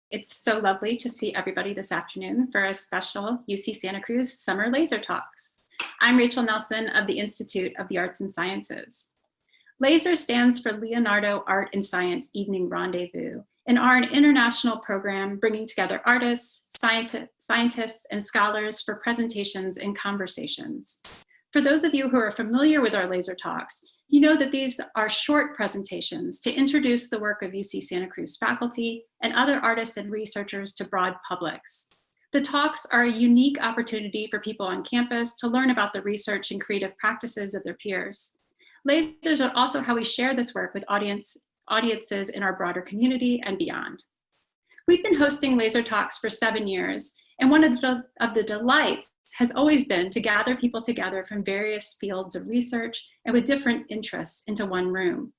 It's so lovely to see everybody this afternoon for a special UC Santa Cruz Summer Laser Talks. I'm Rachel Nelson of the Institute of the Arts and Sciences. LASER stands for Leonardo Art and Science Evening Rendezvous and are an international program bringing together artists, scientists, and scholars for presentations and conversations. For those of you who are familiar with our laser talks, you know that these are short presentations to introduce the work of UC Santa Cruz faculty and other artists and researchers to broad publics. The talks are a unique opportunity for people on campus to learn about the research and creative practices of their peers. Lasers are also how we share this work with audiences in our broader community and beyond. We've been hosting laser talks for 7 years, and one of the delights has always been to gather people together from various fields of research and with different interests into one room.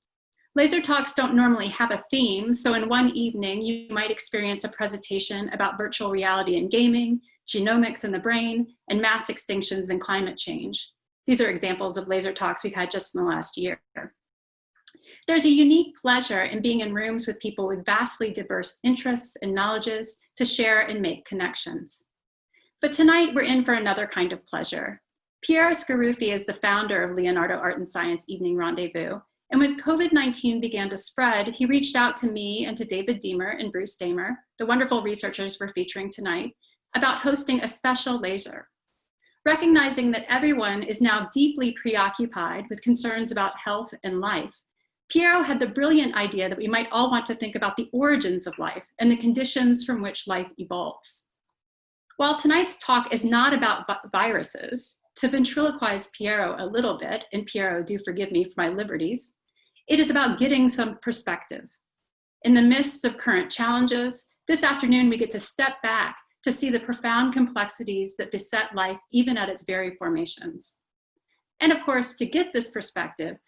Laser talks don't normally have a theme, so in one evening you might experience a presentation about virtual reality and gaming, genomics in the brain, and mass extinctions and climate change. These are examples of laser talks we've had just in the last year. There's a unique pleasure in being in rooms with people with vastly diverse interests and knowledges to share and make connections. But tonight we're in for another kind of pleasure. Piero Scaruffi is the founder of Leonardo Art and Science Evening Rendezvous, and when COVID-19 began to spread, he reached out to me and to David Deamer and Bruce Damer, the wonderful researchers we're featuring tonight, about hosting a special laser. Recognizing that everyone is now deeply preoccupied with concerns about health and life, Piero had the brilliant idea that we might all want to think about the origins of life and the conditions from which life evolves. While tonight's talk is not about viruses, to ventriloquize Piero a little bit, and Piero, do forgive me for my liberties, it is about getting some perspective. In the midst of current challenges, this afternoon we get to step back to see the profound complexities that beset life even at its very formations. And of course, to get this perspective,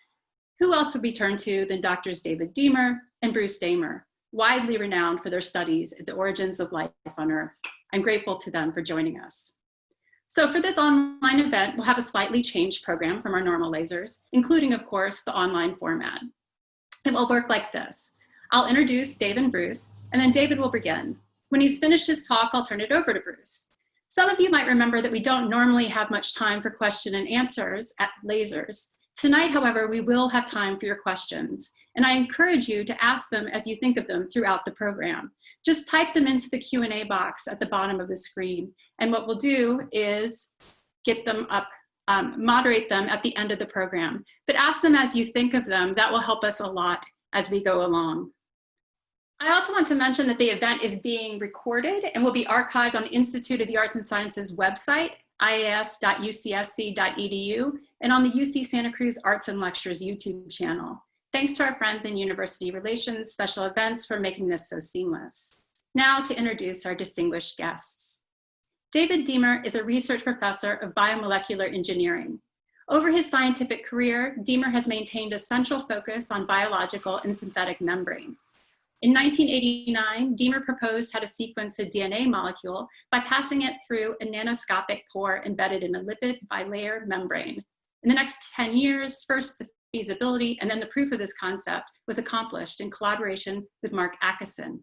who else would we turn to than Drs. David Deamer and Bruce Damer, widely renowned for their studies at the origins of life on Earth. I'm grateful to them for joining us. So for this online event, we'll have a slightly changed program from our normal lasers, including, of course, the online format. It will work like this. I'll introduce Dave and Bruce, and then David will begin. When he's finished his talk, I'll turn it over to Bruce. Some of you might remember that we don't normally have much time for question and answers at lasers. Tonight, however, we will have time for your questions, and I encourage you to ask them as you think of them throughout the program. Just type them into the Q&A box at the bottom of the screen, and what we'll do is get them up, moderate them at the end of the program. But ask them as you think of them. That will help us a lot as we go along. I also want to mention that the event is being recorded and will be archived on the Institute of the Arts and Sciences website, ias.ucsc.edu, and on the UC Santa Cruz Arts and Lectures YouTube channel. Thanks to our friends in University Relations Special Events for making this so seamless. Now to introduce our distinguished guests. David Deamer is a research professor of biomolecular engineering. Over his scientific career, Deamer has maintained a central focus on biological and synthetic membranes. In 1989, Deamer proposed how to sequence a DNA molecule by passing it through a nanoscopic pore embedded in a lipid bilayer membrane. In the next 10 years, first the feasibility and then the proof of this concept was accomplished in collaboration with Mark Acheson.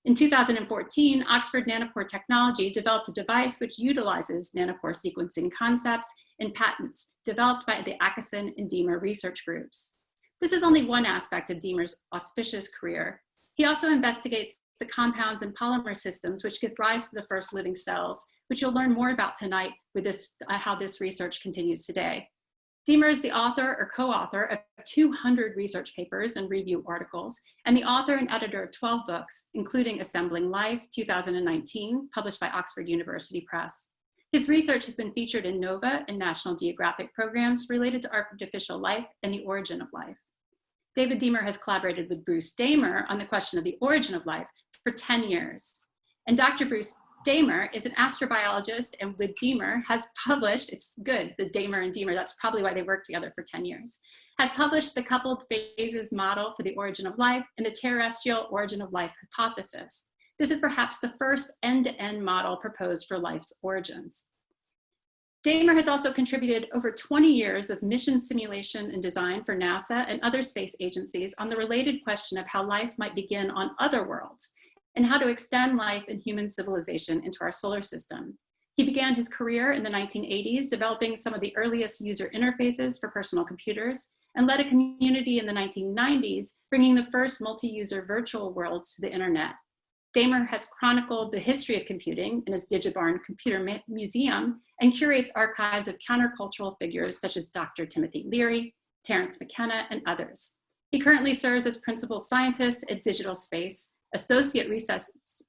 In 2014, Oxford Nanopore Technology developed a device which utilizes nanopore sequencing concepts and patents developed by the Acheson and Deamer research groups. This is only one aspect of Deamer's auspicious career. He also investigates the compounds and polymer systems which give rise to the first living cells, which you'll learn more about tonight with this, how this research continues today. Deamer is the author or co-author of 200 research papers and review articles, and the author and editor of 12 books, including Resembling Life, 2019, published by Oxford University Press. His research has been featured in NOVA and National Geographic programs related to artificial life and the origin of life. David Deamer has collaborated with Bruce Damer on the question of the origin of life for 10 years. And Dr. Bruce Damer is an astrobiologist, and with Deamer has published, it's good, the Damer and Deamer, that's probably why they worked together for 10 years, has published the coupled phases model for the origin of life and the terrestrial origin of life hypothesis. This is perhaps the first end-to-end model proposed for life's origins. Damer has also contributed over 20 years of mission simulation and design for NASA and other space agencies on the related question of how life might begin on other worlds, and how to extend life and human civilization into our solar system. He began his career in the 1980s, developing some of the earliest user interfaces for personal computers, and led a community in the 1990s, bringing the first multi-user virtual worlds to the internet. Damer has chronicled the history of computing in his Digibarn Computer Museum and curates archives of countercultural figures such as Dr. Timothy Leary, Terence McKenna, and others. He currently serves as principal scientist at Digital Space, associate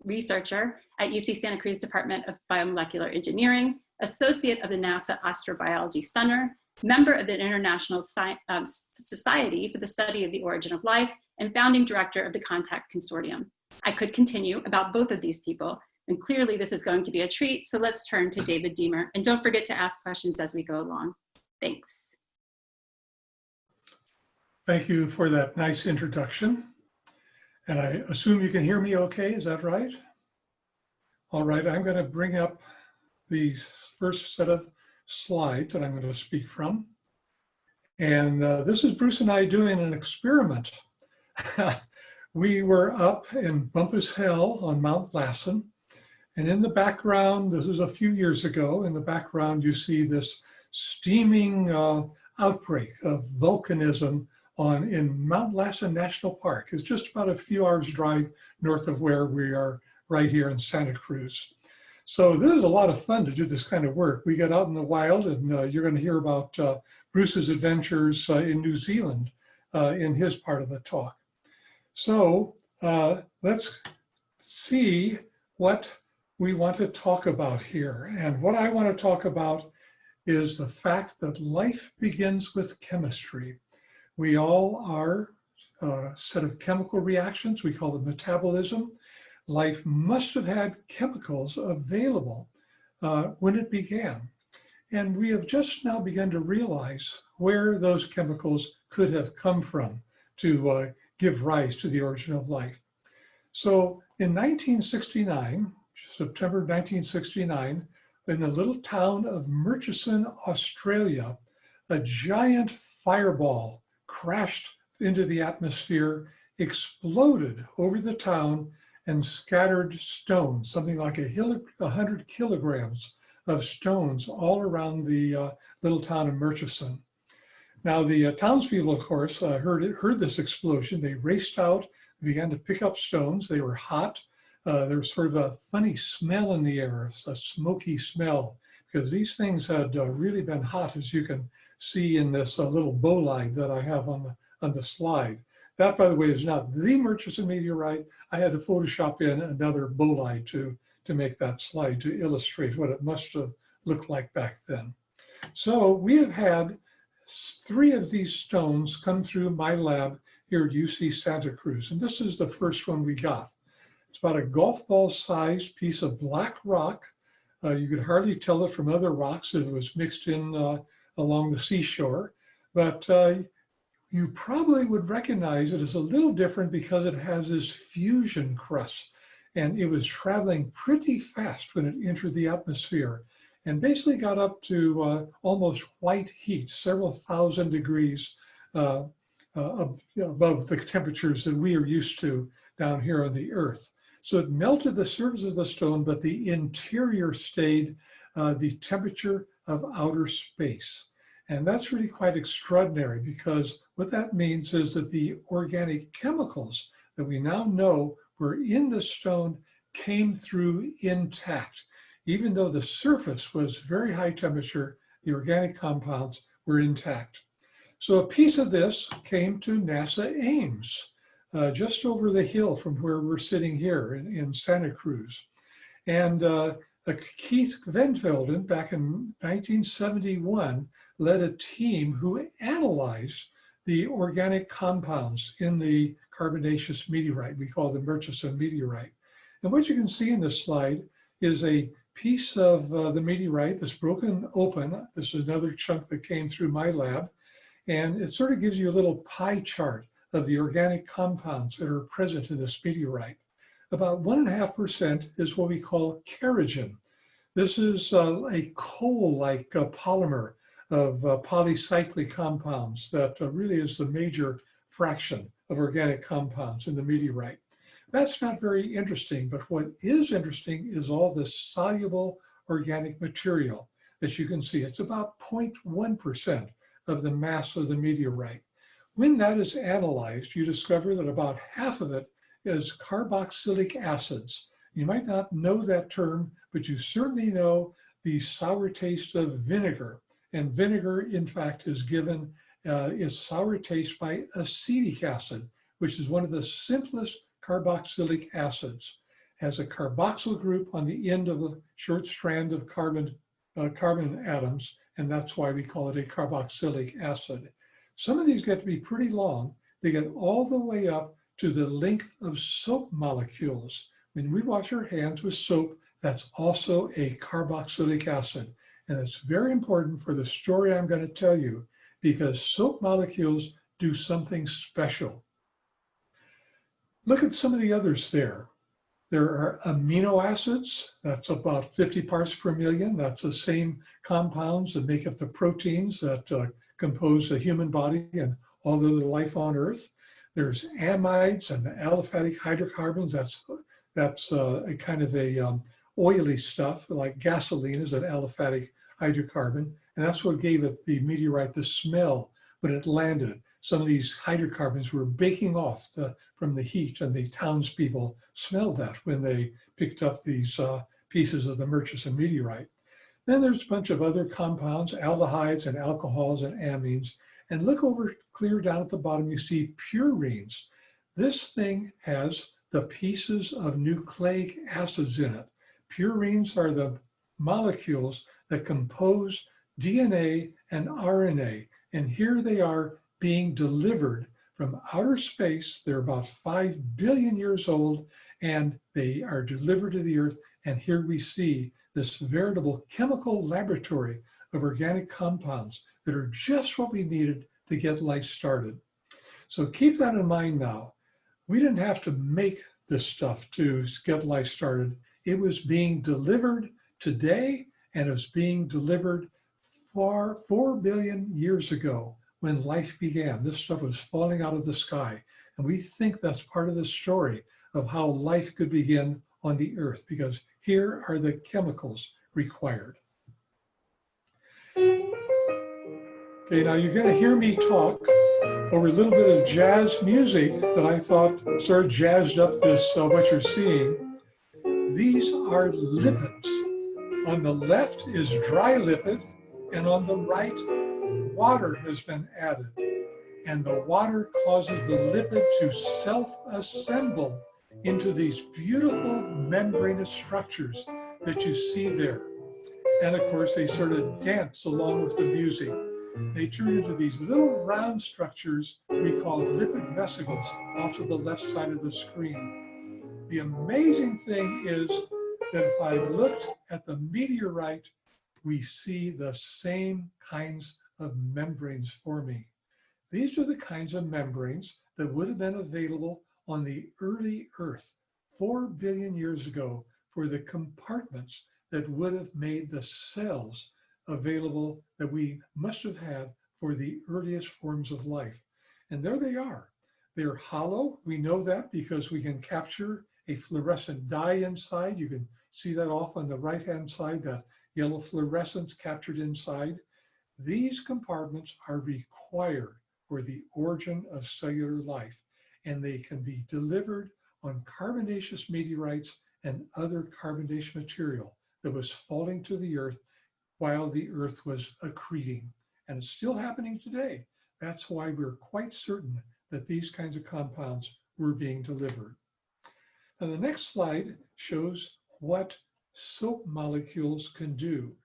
researcher at UC Santa Cruz Department of Biomolecular Engineering, associate of the NASA Astrobiology Center, member of the International Society for the Study of the Origin of Life, and founding director of the Contact Consortium. I could continue about both of these people, and clearly this is going to be a treat, so let's turn to David Deamer, and don't forget to ask questions as we go along. Thanks. Thank you for that nice introduction. And I assume you can hear me okay, is that right? All right, I'm going to bring up the first set of slides that I'm going to speak from. And this is Bruce and I doing an experiment. We were up in Bumpass Hell on Mount Lassen. And in the background, this is a few years ago, in the background you see this steaming outbreak of volcanism in Mount Lassen National Park. It's just about a few hours drive north of where we are right here in Santa Cruz. So this is a lot of fun to do this kind of work. We get out in the wild, and you're going to hear about Bruce's adventures in New Zealand in his part of the talk. So let's see what we want to talk about here. And what I want to talk about is the fact that life begins with chemistry. We all are a set of chemical reactions. We call them metabolism. Life must have had chemicals available when it began. And we have just now begun to realize where those chemicals could have come from to give rise to the origin of life. So in 1969, September 1969, in the little town of Murchison, Australia, a giant fireball crashed into the atmosphere, exploded over the town, and scattered stones, something like 100 kilograms of stones all around the little town of Murchison. Now the townspeople, of course, heard this explosion. They raced out, began to pick up stones. They were hot. There was sort of a funny smell in the air, a smoky smell, because these things had really been hot, as you can see in this little bolide that I have on the slide. That, by the way, is not the Murchison meteorite. I had to Photoshop in another bolide to make that slide to illustrate what it must have looked like back then. So we have had 3 of these stones come through my lab here at UC Santa Cruz, and this is the first one we got. It's about a golf ball sized piece of black rock. You could hardly tell it from other rocks if it was mixed in along the seashore, but you probably would recognize it as a little different because it has this fusion crust, and it was traveling pretty fast when it entered the atmosphere and basically got up to almost white heat, several thousand degrees above the temperatures that we are used to down here on the Earth. So it melted the surface of the stone, but the interior stayed the temperature of outer space. And that's really quite extraordinary, because what that means is that the organic chemicals that we now know were in the stone came through intact. Even though the surface was very high temperature, the organic compounds were intact. So a piece of this came to NASA Ames, just over the hill from where we're sitting here in Santa Cruz. And Keith Venvelden, back in 1971, led a team who analyzed the organic compounds in the carbonaceous meteorite. We call the Murchison meteorite. And what you can see in this slide is a piece of the meteorite that's broken open. This is another chunk that came through my lab. And it sort of gives you a little pie chart of the organic compounds that are present in this meteorite. About 1.5% is what we call kerogen. This is a coal-like polymer of polycyclic compounds that really is the major fraction of organic compounds in the meteorite. That's not very interesting, but what is interesting is all this soluble organic material. As you can see, it's about 0.1% of the mass of the meteorite. When that is analyzed, you discover that about half of it is carboxylic acids. You might not know that term, but you certainly know the sour taste of vinegar. And vinegar, in fact, is given is sour taste by acetic acid, which is one of the simplest carboxylic acids. Has a carboxyl group on the end of a short strand of carbon atoms, and that's why we call it a carboxylic acid. Some of these get to be pretty long. They get all the way up to the length of soap molecules. When we wash our hands with soap, that's also a carboxylic acid. And it's very important for the story I'm going to tell you, because soap molecules do something special. Look at some of the others there. There are amino acids. That's about 50 parts per million. That's the same compounds that make up the proteins that compose the human body and all other life on Earth. There's amides and aliphatic hydrocarbons. That's a kind of a oily stuff, like gasoline is an aliphatic hydrocarbon. And that's what gave it the meteorite the smell when it landed. Some of these hydrocarbons were baking off from the heat, and the townspeople smelled that when they picked up these pieces of the Murchison meteorite. Then there's a bunch of other compounds, aldehydes and alcohols and amines. And look over clear down at the bottom, you see purines. This thing has the pieces of nucleic acids in it. Purines are the molecules that compose DNA and RNA. And here they are being delivered from outer space. They're about 5 billion years old, and they are delivered to the Earth. And here we see this veritable chemical laboratory of organic compounds that are just what we needed to get life started. So keep that in mind now. We didn't have to make this stuff to get life started. It was being delivered today, and it was being delivered 4 billion years ago when life began. This stuff was falling out of the sky. And we think that's part of the story of how life could begin on the Earth, because here are the chemicals required. Okay, now you're going to hear me talk over a little bit of jazz music that I thought sort of jazzed up this, what you're seeing. These are lipids. On the left is dry lipid, and on the right, water has been added. And the water causes the lipid to self-assemble into these beautiful membranous structures that you see there. And of course, they sort of dance along with the music. They turn into these little round structures we call lipid vesicles off to the left side of the screen. The amazing thing is that if I looked at the meteorite, we see the same kinds of membranes forming. These are the kinds of membranes that would have been available on the early Earth 4 billion years ago for the compartments that would have made the cells available that we must have had for the earliest forms of life. And there they are. They're hollow. We know that because we can capture a fluorescent dye inside. You can see that off on the right-hand side, that yellow fluorescence captured inside. These compartments are required for the origin of cellular life, and they can be delivered on carbonaceous meteorites and other carbonaceous material that was falling to the Earth while the Earth was accreting. And it's still happening today. That's why we're quite certain that these kinds of compounds were being delivered. Now the next slide shows what soap molecules can do.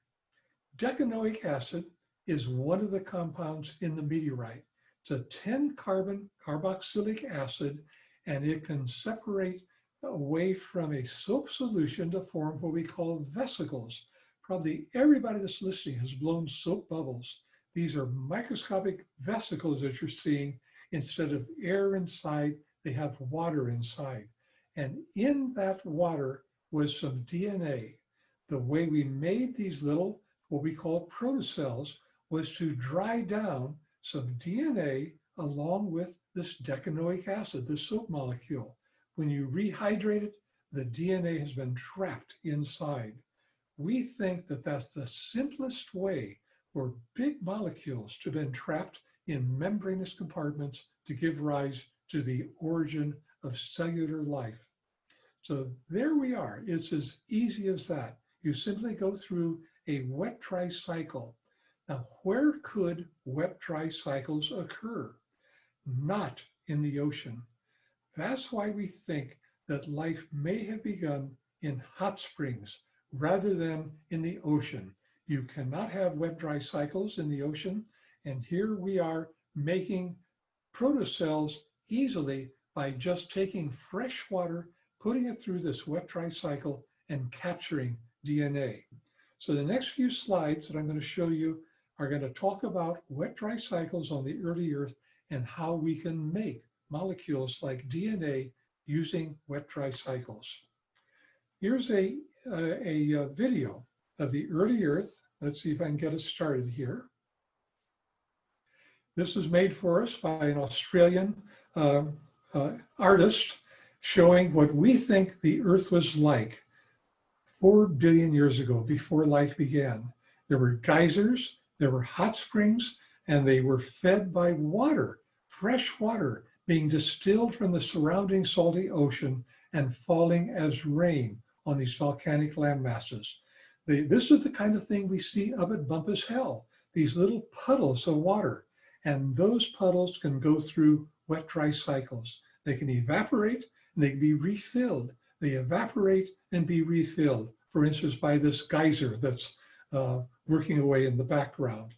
Decanoic acid is one of the compounds in the meteorite. It's a 10-carbon carboxylic acid, and it can separate away from a soap solution to form what we call vesicles. Probably everybody that's listening has blown soap bubbles. These are microscopic vesicles that you're seeing. Instead of air inside, they have water inside. And in that water was some DNA. The way we made these little, what we call protocells, was to dry down some DNA along with this decanoic acid, the soap molecule. when you rehydrate it, the DNA has been trapped inside. We think that that's the simplest way for big molecules to have been trapped in membranous compartments to give rise to the origin of cellular life. So there we are. It's as easy as that. You simply go through a wet-dry cycle. Now, where could wet-dry cycles occur? Not in the ocean. That's why we think that life may have begun in hot springs rather than in the ocean. You cannot have wet-dry cycles in the ocean, and here we are making protocells easily by just taking fresh water, putting it through this wet-dry cycle, and capturing DNA. So the next few slides that I'm going to show you are going to talk about wet-dry cycles on the early Earth and how we can make molecules like DNA using wet-dry cycles. Here's a video of the early Earth. Let's see if I can get it started here. This was made for us by an Australian artist showing what we think the Earth was like 4 billion years ago, before life began. There were geysers, there were hot springs, and they were fed by water, fresh water, being distilled from the surrounding salty ocean and falling as rain on these volcanic land masses. This is the kind of thing we see up at Bumpass Hell, these little puddles of water. And those puddles can go through wet-dry cycles. They can evaporate and they can be refilled. They evaporate and be refilled, for instance, by this geyser that's working away in the background.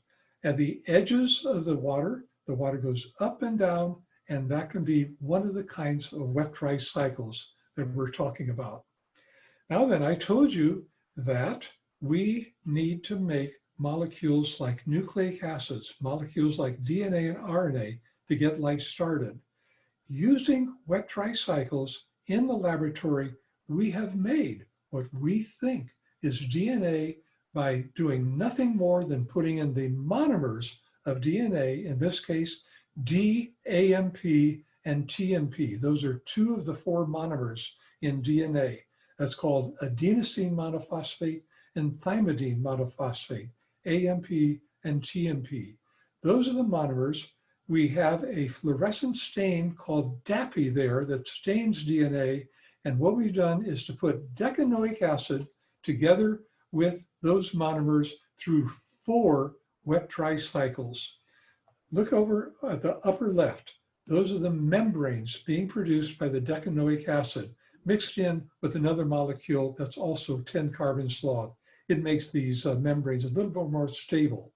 At the edges of the water goes up and down, and that can be one of the kinds of wet-dry cycles that we're talking about. Now then, I told you that we need to make molecules like nucleic acids, molecules like DNA and RNA to get life started. Using wet-dry cycles in the laboratory, we have made what we think is DNA by doing nothing more than putting in the monomers of DNA, in this case, D, AMP, and TMP. Those are 2 of the 4 monomers in DNA. That's called adenosine monophosphate and thymidine monophosphate, AMP and TMP. Those are the monomers. We have a fluorescent stain called DAPI there that stains DNA. And what we've done is to put decanoic acid together with those monomers through 4 wet-dry cycles. Look over at the upper left. Those are the membranes being produced by the decanoic acid mixed in with another molecule that's also 10 carbons long. It makes these membranes a little bit more stable.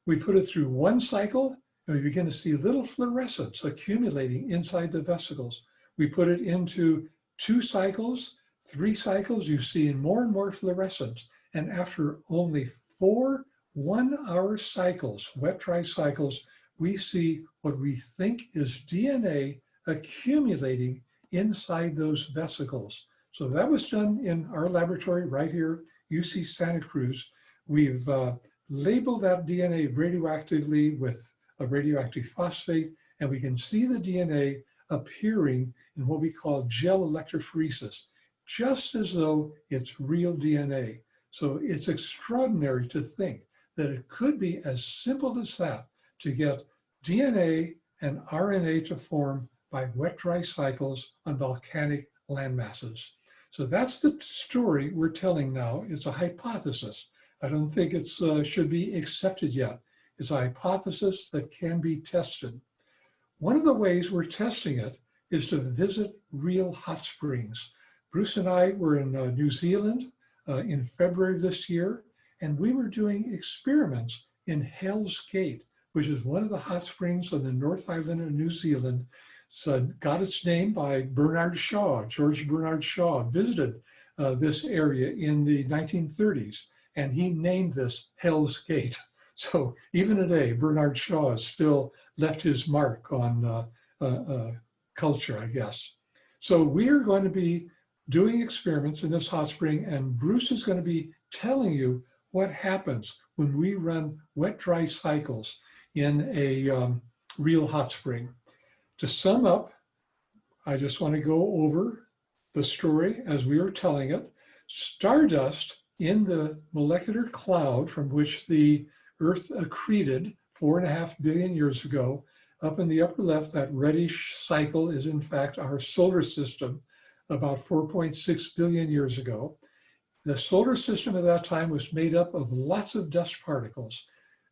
We put it through 1 cycle, and we begin to see little fluorescence accumulating inside the vesicles. We put it into 2 cycles, 3 cycles, you see more and more fluorescence. And after only 4 one-hour cycles, wet-dry cycles, we see what we think is DNA accumulating inside those vesicles. So that was done in our laboratory right here, UC Santa Cruz. We've labeled that DNA radioactively with a radioactive phosphate, and we can see the DNA appearing in what we call gel electrophoresis, just as though it's real DNA. So it's extraordinary to think that it could be as simple as that to get DNA and RNA to form by wet-dry cycles on volcanic landmasses. So that's the story we're telling now. It's a hypothesis. I don't think it should be accepted yet. It's a hypothesis that can be tested. One of the ways we're testing it is to visit real hot springs. Bruce and I were in New Zealand in February of this year, and we were doing experiments in Hell's Gate, which is one of the hot springs on the North Island of New Zealand. So got its name by Bernard Shaw. George Bernard Shaw visited this area in the 1930s, and he named this Hell's Gate. So even today, Bernard Shaw has still left his mark on culture, I guess. So we are going to be doing experiments in this hot spring, and Bruce is going to be telling you what happens when we run wet-dry cycles in a real hot spring. To sum up, I just want to go over the story as we were telling it. Stardust in the molecular cloud from which the Earth accreted 4.5 billion years ago. Up in the upper left, that reddish cycle is in fact our solar system about 4.6 billion years ago. The solar system at that time was made up of lots of dust particles.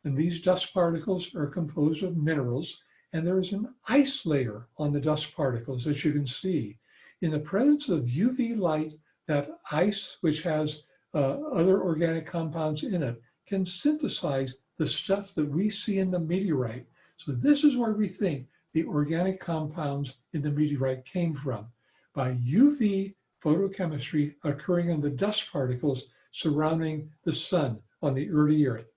And these dust particles are composed of minerals. And there is an ice layer on the dust particles that you can see. In the presence of UV light, that ice, which has other organic compounds in it, can synthesize the stuff that we see in the meteorite. So this is where we think the organic compounds in the meteorite came from, by UV photochemistry occurring in the dust particles surrounding the sun on the early Earth.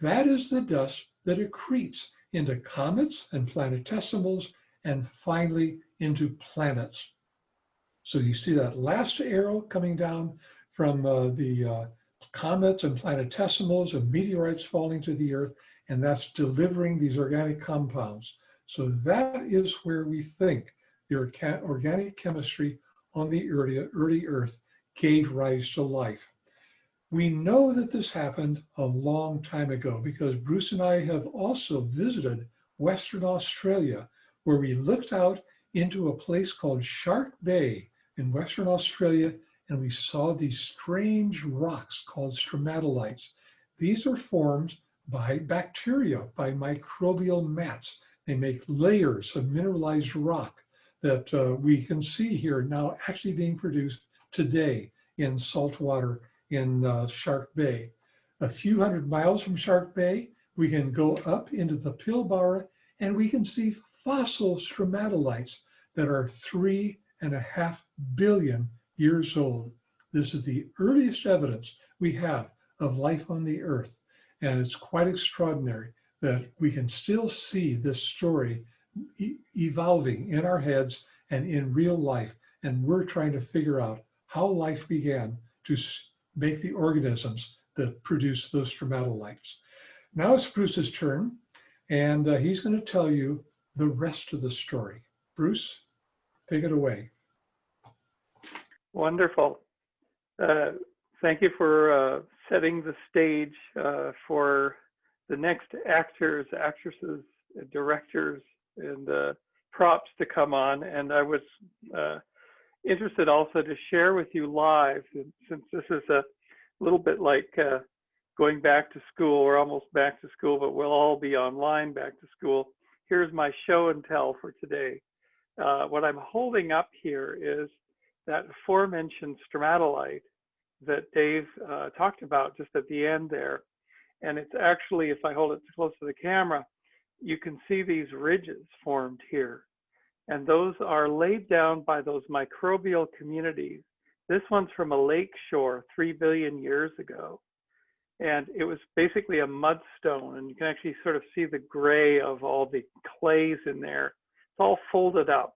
That is the dust that accretes into comets and planetesimals, and finally into planets. So you see that last arrow coming down from the comets and planetesimals and meteorites falling to the Earth, and that's delivering these organic compounds. So that is where we think the organic chemistry on the early Earth gave rise to life. We know that this happened a long time ago because Bruce and I have also visited Western Australia, where we looked out into a place called Shark Bay in Western Australia, and we saw these strange rocks called stromatolites. These are formed by bacteria, by microbial mats. They make layers of mineralized rock that we can see here now actually being produced today in saltwater in Shark Bay. A few hundred miles from Shark Bay, we can go up into the Pilbara and we can see fossil stromatolites that are 3.5 billion years old. This is the earliest evidence we have of life on the Earth. And it's quite extraordinary that we can still see this story evolving in our heads and in real life. And we're trying to figure out how life began to make the organisms that produce those stromatolites. Now it's Bruce's turn, and he's going to tell you the rest of the story. Bruce, take it away. Wonderful. Thank you for setting the stage for the next actors, actresses, directors, and props to come on. And I was interested also to share with you live, since this is a little bit like going back to school. We're almost back to school, but we'll all be online back to school. Here's my show and tell for today. What I'm holding up here is that aforementioned stromatolite that Dave talked about just at the end there. And it's actually, if I hold it close to the camera, you can see these ridges formed here. And those are laid down by those microbial communities. This one's from a lake shore 3 billion years ago. And it was basically a mudstone. And you can actually sort of see the gray of all the clays in there. It's all folded up.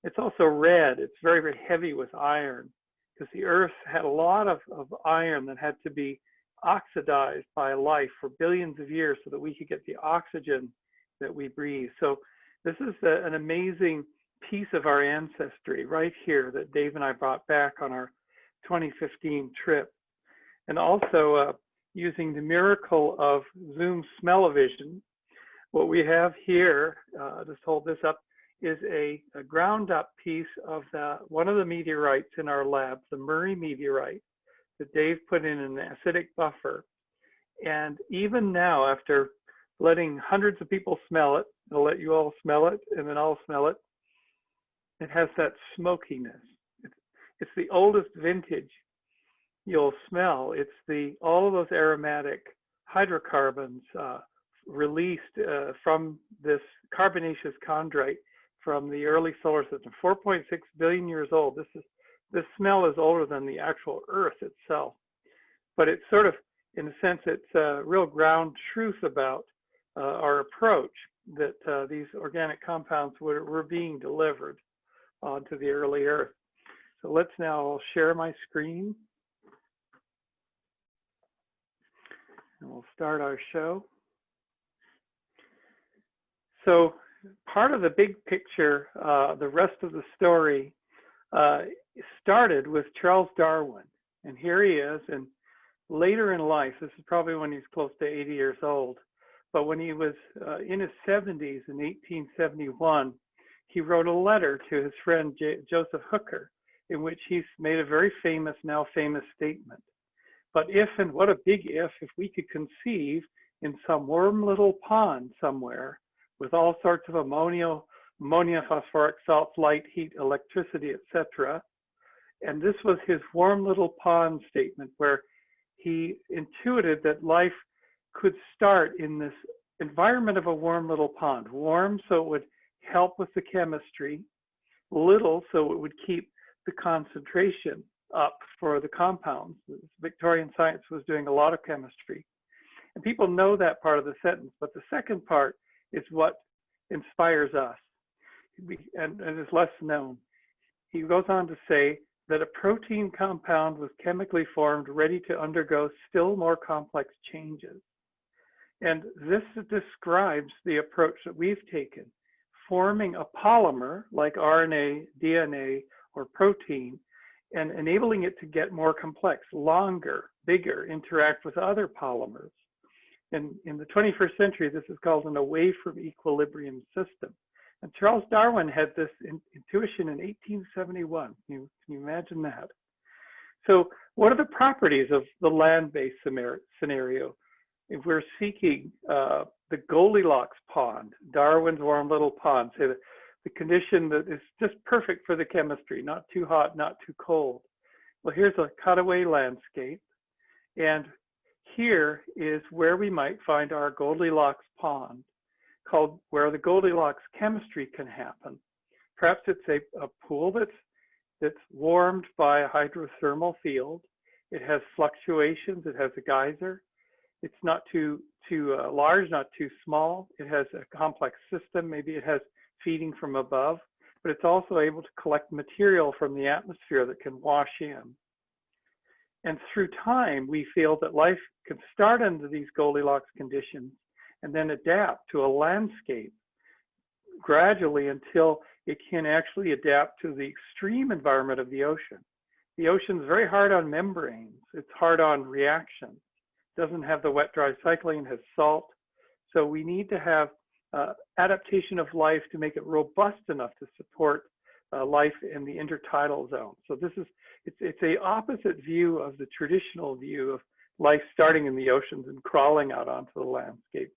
It's also red. It's very, very heavy with iron, because the Earth had a lot of iron that had to be oxidized by life for billions of years so that we could get the oxygen that we breathe. So this is an amazing piece of our ancestry right here that Dave and I brought back on our 2015 trip. And also using the miracle of Zoom smell-o-vision, what we have here, just hold this up, is a ground up piece of one of the meteorites in our lab, the Murray meteorite, that Dave put in an acidic buffer. And even now, after letting hundreds of people smell it, I'll let you all smell it, and then I'll smell it, it has that smokiness. It's the oldest vintage you'll smell. It's all of those aromatic hydrocarbons released from this carbonaceous chondrite from the early solar system, 4.6 billion years old. This smell is older than the actual Earth itself. But it's sort of, in a sense, it's a real ground truth about our approach, that these organic compounds were being delivered onto the early Earth. So let's now share my screen. And we'll start our show. So part of the big picture, the rest of the story, started with Charles Darwin. And here he is, and later in life, this is probably when he's close to 80 years old, but when he was in his 70s in 1871, he wrote a letter to his friend Joseph Hooker, in which he's made a very famous, now famous statement. But if, and what a big if we could conceive in some warm little pond somewhere with all sorts of ammonia, phosphoric salts, light, heat, electricity, etc. And this was his warm little pond statement, where he intuited that life could start in this environment of a warm little pond. Warm so it would help with the chemistry, little so it would keep the concentration up for the compounds. Victorian science was doing a lot of chemistry. And people know that part of the sentence, but the second part is what inspires us and is less known. He goes on to say that a protein compound was chemically formed, ready to undergo still more complex changes. And this describes the approach that we've taken, forming a polymer like RNA, DNA, or protein, and enabling it to get more complex, longer, bigger, interact with other polymers. And in the 21st century, this is called an away from equilibrium system. And Charles Darwin had this intuition in 1871. Can you imagine that? So what are the properties of the land-based scenario? If we're seeking the Goldilocks pond, Darwin's warm little pond, say the condition that is just perfect for the chemistry, not too hot, not too cold. Well, here's a cutaway landscape. And here is where we might find our Goldilocks pond, called where the Goldilocks chemistry can happen. Perhaps it's a pool that's warmed by a hydrothermal field. It has fluctuations. It has a geyser. It's not too large, not too small. It has a complex system. Maybe it has feeding from above, but it's also able to collect material from the atmosphere that can wash in. And through time, we feel that life can start under these Goldilocks conditions and then adapt to a landscape gradually until it can actually adapt to the extreme environment of the ocean. The ocean's very hard on membranes. It's hard on reactions. It doesn't have the wet-dry cycling, it has salt. So we need to have adaptation of life to make it robust enough to support life in the intertidal zone. So it's a opposite view of the traditional view of life starting in the oceans and crawling out onto the landscape.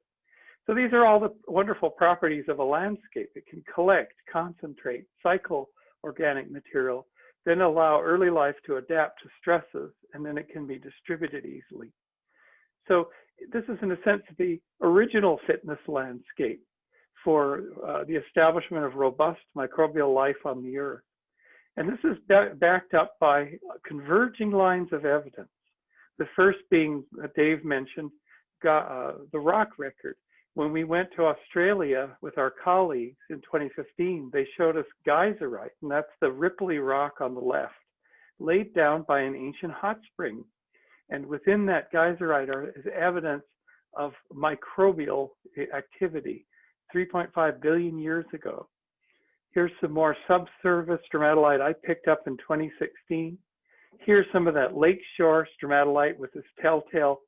So these are all the wonderful properties of a landscape. It can collect, concentrate, cycle organic material, then allow early life to adapt to stresses, and then it can be distributed easily. So this is, in a sense, the original fitness landscape for the establishment of robust microbial life on the Earth. And this is backed up by converging lines of evidence. The first being, Dave mentioned, the rock record. When we went to Australia with our colleagues in 2015, they showed us geyserite, and that's the ripply rock on the left, laid down by an ancient hot spring. And within that geyserite is evidence of microbial activity 3.5 billion years ago. Here's some more subsurface stromatolite I picked up in 2016. Here's some of that lakeshore stromatolite with this telltale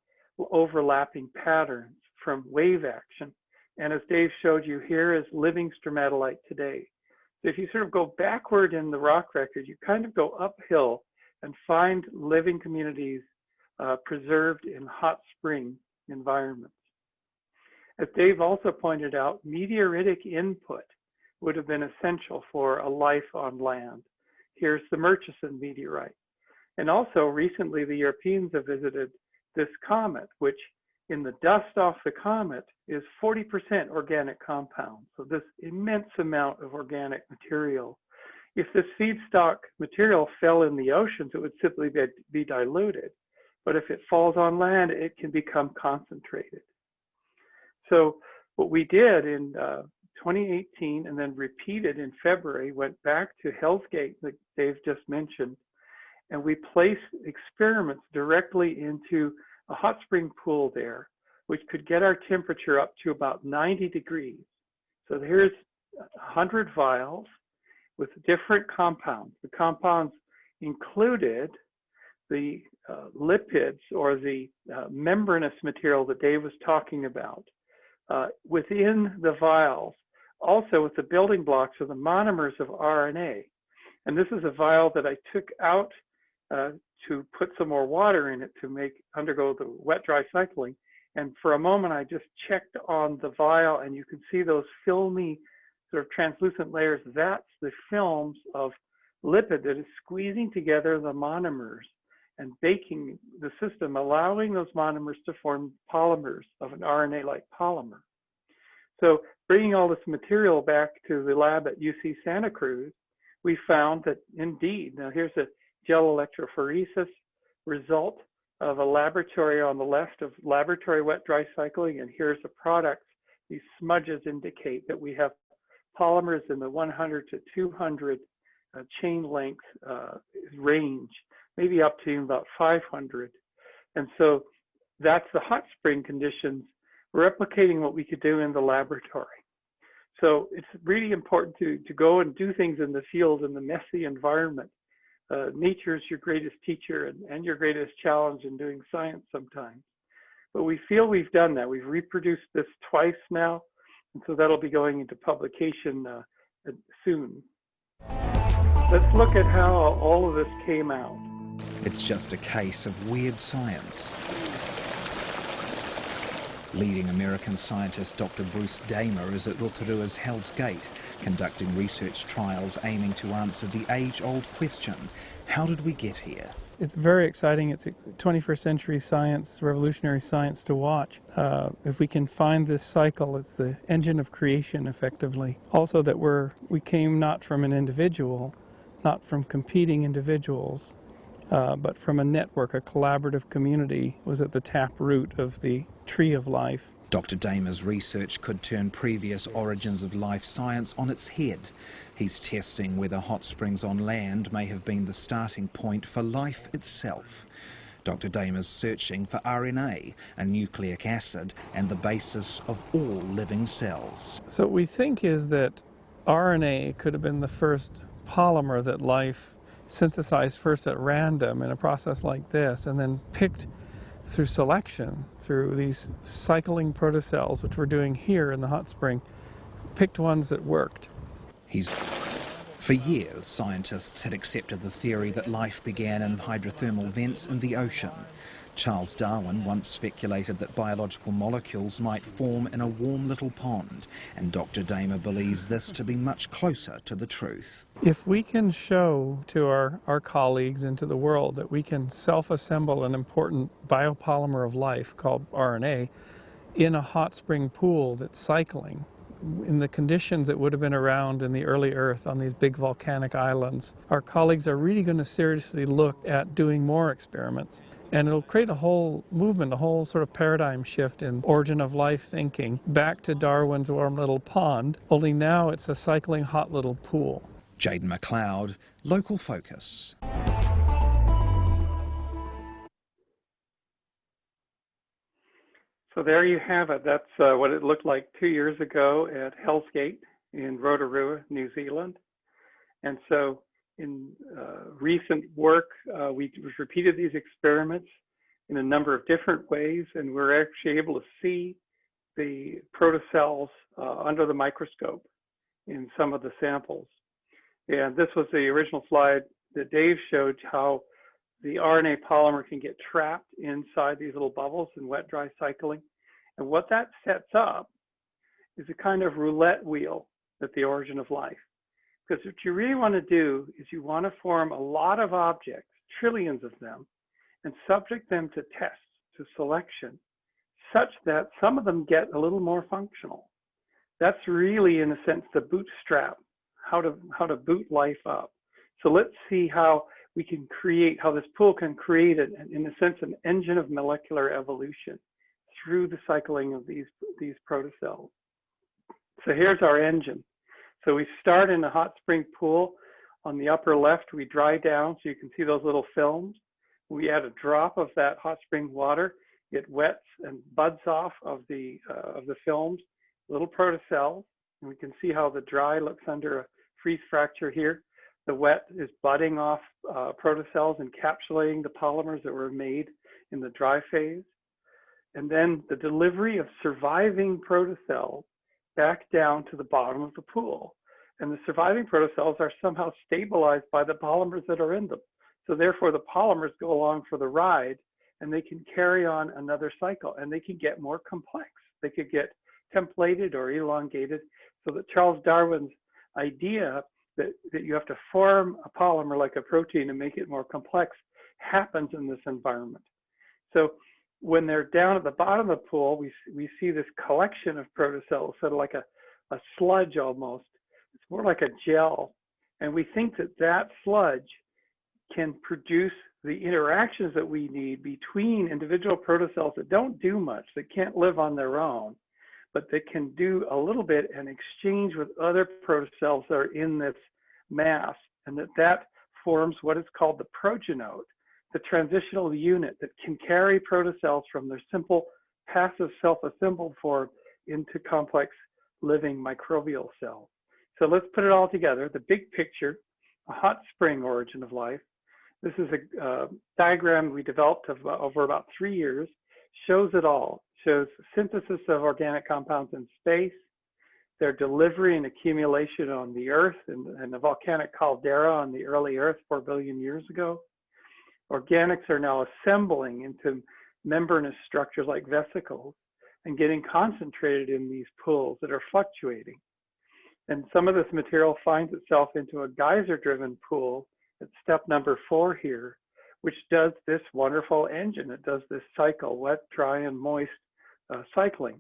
overlapping patterns from wave action. And as Dave showed you, here is living stromatolite today. So if you sort of go backward in the rock record, you kind of go uphill and find living communities preserved in hot spring environments. As Dave also pointed out, meteoritic input would have been essential for a life on land. Here's the Murchison meteorite. And also recently, the Europeans have visited this comet, which in the dust off the comet is 40% organic compound. So this immense amount of organic material. If this feedstock material fell in the oceans, it would simply be diluted. But if it falls on land, it can become concentrated. So what we did in 2018 and then repeated in February, went back to Hell's Gate that Dave just mentioned, and we placed experiments directly into a hot spring pool there, which could get our temperature up to about 90 degrees. So here's 100 vials with different compounds. The compounds included the lipids, or the membranous material that Dave was talking about, within the vials, also with the building blocks of the monomers of RNA. And this is a vial that I took out to put some more water in it to undergo the wet-dry cycling. And for a moment, I just checked on the vial, and you can see those filmy, sort of translucent layers. That's the films of lipid that is squeezing together the monomers and baking the system, allowing those monomers to form polymers of an RNA-like polymer. So bringing all this material back to the lab at UC Santa Cruz, we found that indeed, now here's a gel electrophoresis result of a laboratory on the left of laboratory wet-dry cycling, and here's the product. These smudges indicate that we have polymers in the 100 to 200 chain length range, maybe up to about 500. And so that's the hot spring conditions replicating what we could do in the laboratory. So it's really important to go and do things in the field in the messy environment. Nature is your greatest teacher and your greatest challenge in doing science sometimes. But we feel we've done that. We've reproduced this twice now, and so that'll be going into publication soon. Let's look at how all of this came out. It's just a case of weird science. Leading American scientist Dr. Bruce Damer is at Rotorua's Hell's Gate, conducting research trials aiming to answer the age-old question, how did we get here? It's very exciting. It's 21st century science, revolutionary science to watch. If we can find this cycle, it's the engine of creation, effectively. Also that we came not from an individual, not from competing individuals, but from a network, a collaborative community was at the tap root of the tree of life. Dr. Damer's research could turn previous origins of life science on its head. He's testing whether hot springs on land may have been the starting point for life itself. Dr. Damer's searching for RNA, a nucleic acid, and the basis of all living cells. So what we think is that RNA could have been the first polymer that life synthesized first at random in a process like this, and then picked through selection, through these cycling protocells, which we're doing here in the hot spring, picked ones that worked. For years, scientists had accepted the theory that life began in hydrothermal vents in the ocean. Charles Darwin once speculated that biological molecules might form in a warm little pond, and Dr. Damer believes this to be much closer to the truth. If we can show to our colleagues and to the world that we can self-assemble an important biopolymer of life called RNA in a hot spring pool that's cycling, in the conditions that would have been around in the early Earth on these big volcanic islands, our colleagues are really going to seriously look at doing more experiments. And it'll create a whole movement, a whole sort of paradigm shift in origin of life thinking, back to Darwin's warm little pond, only now it's a cycling hot little pool. Jaden McLeod, Local Focus. So there you have it. That's what it looked like 2 years ago at Hell's Gate in Rotorua, New Zealand. And so in recent work, we repeated these experiments in a number of different ways, and we're actually able to see the protocells under the microscope in some of the samples. And this was the original slide that Dave showed, how the RNA polymer can get trapped inside these little bubbles in wet-dry cycling. And what that sets up is a kind of roulette wheel at the origin of life. Because what you really want to do is you want to form a lot of objects, trillions of them, and subject them to tests, to selection, such that some of them get a little more functional. That's really, in a sense, the bootstrap, how to boot life up. So let's see how we can create, how this pool can create, in a sense, an engine of molecular evolution through the cycling of these protocells. So here's our engine. So we start in a hot spring pool. On the upper left, we dry down, so you can see those little films. We add a drop of that hot spring water. It wets and buds off of the films, little protocells. And we can see how the dry looks under a freeze fracture here. The wet is budding off protocells, encapsulating the polymers that were made in the dry phase. And then the delivery of surviving protocells back down to the bottom of the pool. And the surviving protocells are somehow stabilized by the polymers that are in them. So therefore, the polymers go along for the ride, and they can carry on another cycle, and they can get more complex. They could get templated or elongated, so that Charles Darwin's idea that you have to form a polymer like a protein and make it more complex happens in this environment. So when they're down at the bottom of the pool, we see this collection of protocells, sort of like a sludge almost. It's more like a gel. And we think that that sludge can produce the interactions that we need between individual protocells that don't do much, that can't live on their own, but that can do a little bit and exchange with other protocells that are in this mass, and that forms what is called the progenote, the transitional unit that can carry protocells from their simple passive self-assembled form into complex living microbial cells. So let's put it all together. The big picture, a hot spring origin of life. This is a diagram we developed over about 3 years, shows it all, shows synthesis of organic compounds in space, their delivery and accumulation on the Earth and the volcanic caldera on the early Earth 4 billion years ago. Organics are now assembling into membranous structures like vesicles and getting concentrated in these pools that are fluctuating. And some of this material finds itself into a geyser-driven pool at step number 4 here, which does this wonderful engine. It does this cycle, wet, dry, and moist cycling.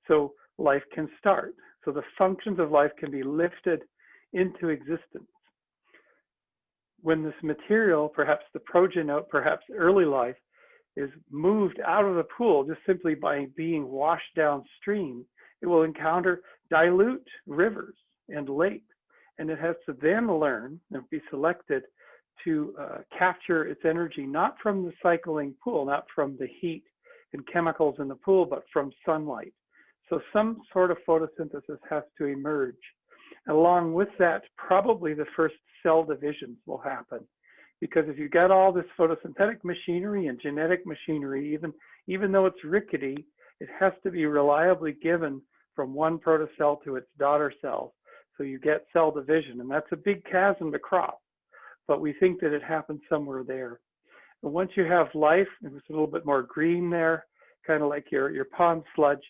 So life can start. So the functions of life can be lifted into existence. When this material, perhaps the progenote, perhaps early life, is moved out of the pool just simply by being washed downstream, it will encounter dilute rivers and lakes. And it has to then learn and be selected to capture its energy, not from the cycling pool, not from the heat and chemicals in the pool, but from sunlight. So some sort of photosynthesis has to emerge. Along with that, probably the first cell divisions will happen. Because if you get all this photosynthetic machinery and genetic machinery, even though it's rickety, it has to be reliably given from one protocell to its daughter cells. So you get cell division, and that's a big chasm to cross. But we think that it happens somewhere there. And once you have life, and it's a little bit more green there, kind of like your pond sludge,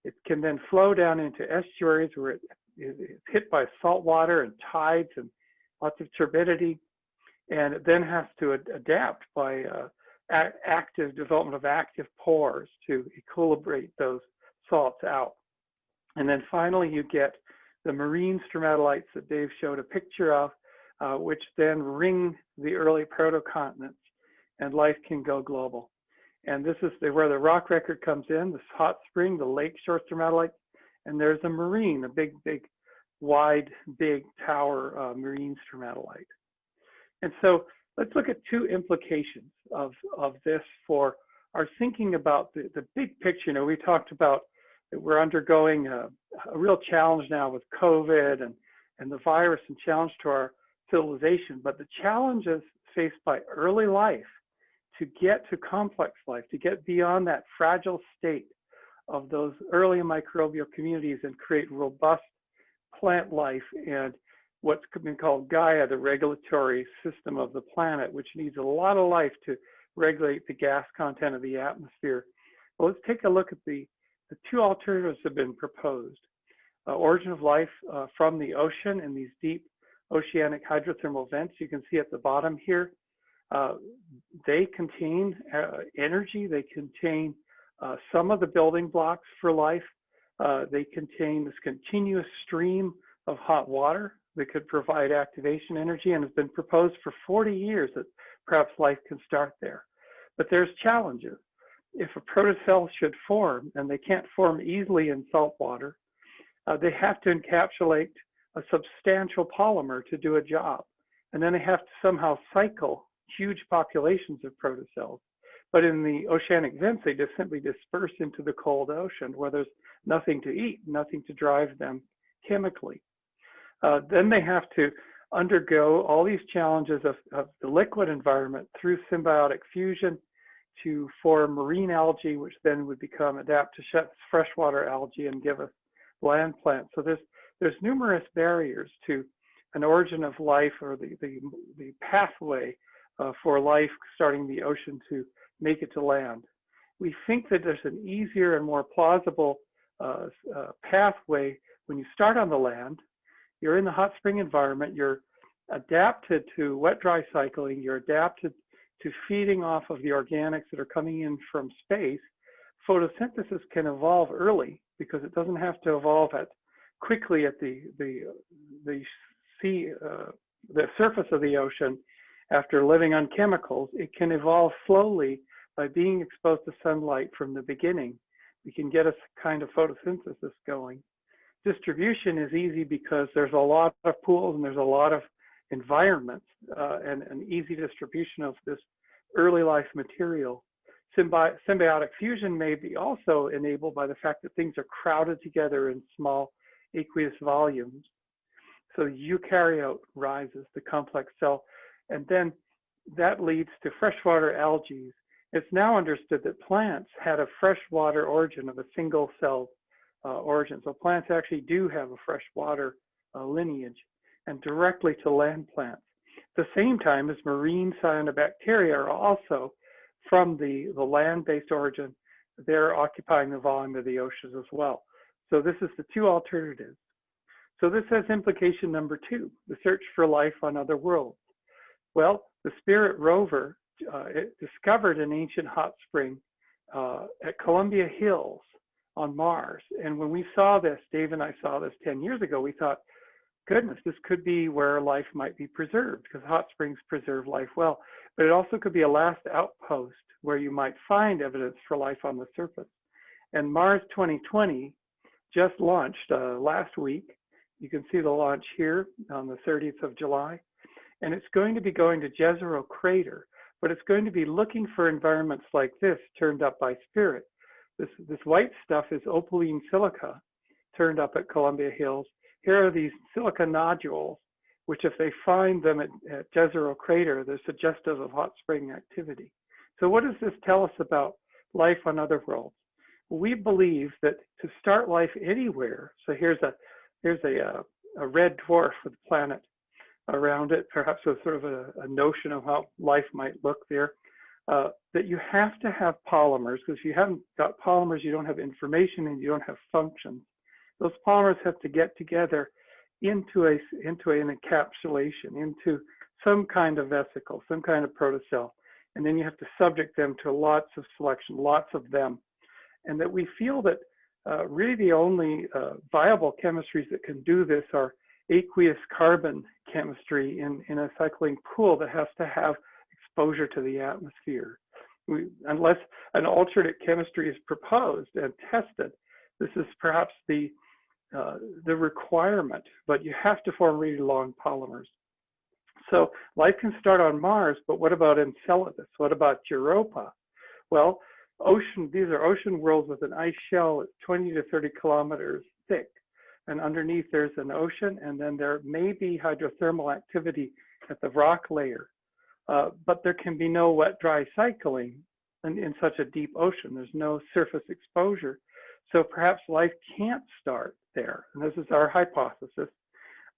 it can then flow down into estuaries where it's hit by salt water and tides and lots of turbidity. And it then has to adapt by active development of active pores to equilibrate those salts out. And then finally, you get the marine stromatolites that Dave showed a picture of, which then ring the early protocontinents, and life can go global. And this is where the rock record comes in, this hot spring, the lakeshore stromatolites, and there's a marine, a big, wide, big tower marine stromatolite. And so let's look at 2 implications of this for our thinking about the big picture. You know, we talked about that we're undergoing a real challenge now with COVID and the virus and challenge to our civilization, but the challenges faced by early life to get to complex life, to get beyond that fragile state of those early microbial communities and create robust plant life and what's been called Gaia, the regulatory system of the planet, which needs a lot of life to regulate the gas content of the atmosphere. Well, let's take a look at the 2 alternatives have been proposed. Origin of life from the ocean in these deep oceanic hydrothermal vents. You can see at the bottom here, they contain energy. They contain some of the building blocks for life. They contain this continuous stream of hot water that could provide activation energy, and has been proposed for 40 years that perhaps life can start there. But there's challenges. If a protocell should form, and they can't form easily in salt water, they have to encapsulate a substantial polymer to do a job. And then they have to somehow cycle huge populations of protocells. But in the oceanic vents, they just simply disperse into the cold ocean where there's nothing to eat, nothing to drive them chemically. Then they have to undergo all these challenges of the liquid environment through symbiotic fusion to form marine algae, which then would adapt to freshwater algae and give us land plants. So there's numerous barriers to an origin of life, or the pathway for life starting the ocean to make it to land. We think that there's an easier and more plausible pathway when you start on the land. You're in the hot spring environment, you're adapted to wet-dry cycling, you're adapted to feeding off of the organics that are coming in from space. Photosynthesis can evolve early because it doesn't have to evolve quickly at the surface of the ocean after living on chemicals. It can evolve slowly by being exposed to sunlight from the beginning. We can get a kind of photosynthesis going. Distribution is easy because there's a lot of pools and there's a lot of environments and an easy distribution of this early life material. Symbiotic fusion may be also enabled by the fact that things are crowded together in small aqueous volumes. So eukaryote rises, the complex cell, and then that leads to freshwater algae. It's now understood that plants had a freshwater origin of a single-celled origin. So plants actually do have a freshwater lineage, and directly to land plants. At the same time as marine cyanobacteria are also from the land-based origin, they're occupying the volume of the oceans as well. So this is the two alternatives. So this has implication number 2, the search for life on other worlds. Well, the Spirit rover it discovered an ancient hot spring at Columbia Hills on Mars. And when we saw this, Dave and I saw this 10 years ago, we thought, goodness, this could be where life might be preserved, because hot springs preserve life well. But it also could be a last outpost where you might find evidence for life on the surface. And Mars 2020 just launched last week. You can see the launch here on the 30th of July. And it's going to be going to Jezero Crater, but it's going to be looking for environments like this turned up by Spirit. This white stuff is opaline silica turned up at Columbia Hills. Here are these silica nodules, which if they find them at Jezero Crater, they're suggestive of hot spring activity. So what does this tell us about life on other worlds? We believe that to start life anywhere, so here's a red dwarf with a planet around it, perhaps with sort of a notion of how life might look there, that you have to have polymers, because if you haven't got polymers, you don't have information and you don't have functions. Those polymers have to get together into an encapsulation, into some kind of vesicle, some kind of protocell, and then you have to subject them to lots of selection, lots of them. And that we feel that really the only viable chemistries that can do this are aqueous carbon chemistry in a cycling pool that has to have exposure to the atmosphere. Unless an alternate chemistry is proposed and tested, this is perhaps the requirement, but you have to form really long polymers. So life can start on Mars, but what about Enceladus? What about Europa? Well, these are ocean worlds with an ice shell that's 20 to 30 kilometers thick. And underneath there's an ocean, and then there may be hydrothermal activity at the rock layer. But there can be no wet-dry cycling in such a deep ocean. There's no surface exposure. So perhaps life can't start there. And this is our hypothesis.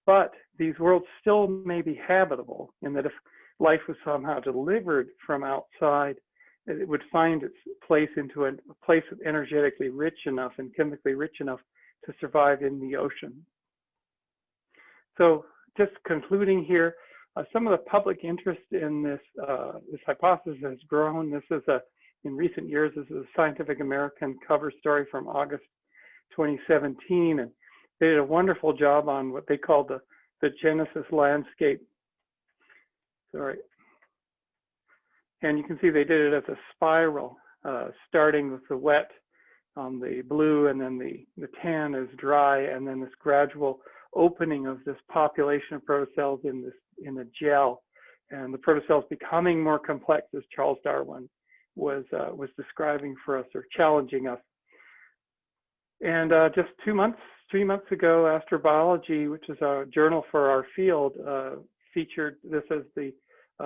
But these worlds still may be habitable, in that if life was somehow delivered from outside, it would find its place into a place energetically rich enough and chemically rich enough to survive in the ocean. So just concluding here, some of the public interest in this hypothesis has grown. This is in recent years, this is a Scientific American cover story from August 2017, and they did a wonderful job on what they called the Genesis landscape. Sorry. And you can see they did it as a spiral, starting with the wet on the blue, and then the tan is dry, and then this gradual opening of this population of protocells in a gel, and the protocells becoming more complex, as Charles Darwin was describing for us, or challenging us. And just 2 months 3 months ago, Astrobiology, which is a journal for our field, featured this as the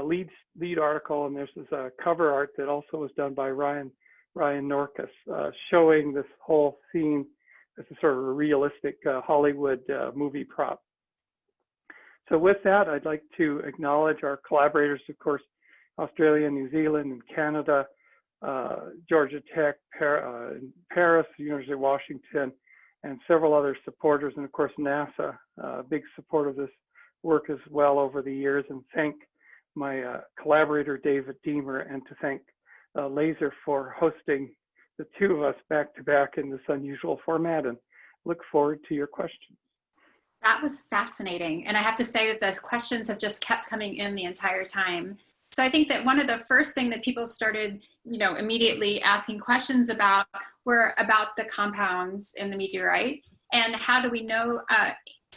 lead article, and this is a cover art that also was done by Ryan Norkus, showing this whole scene as a sort of a realistic Hollywood movie prop. So with that, I'd like to acknowledge our collaborators, of course, Australia, New Zealand, and Canada, Georgia Tech, Paris, University of Washington, and several other supporters, and of course NASA, a big support of this work as well over the years, and thank my collaborator David Deamer, and to thank Laser for hosting the two of us back to back in this unusual format, and look forward to your questions. That was fascinating. And I have to say that the questions have just kept coming in the entire time. So I think that one of the first thing that people started, immediately asking questions about were about the compounds in the meteorite, and how do we know,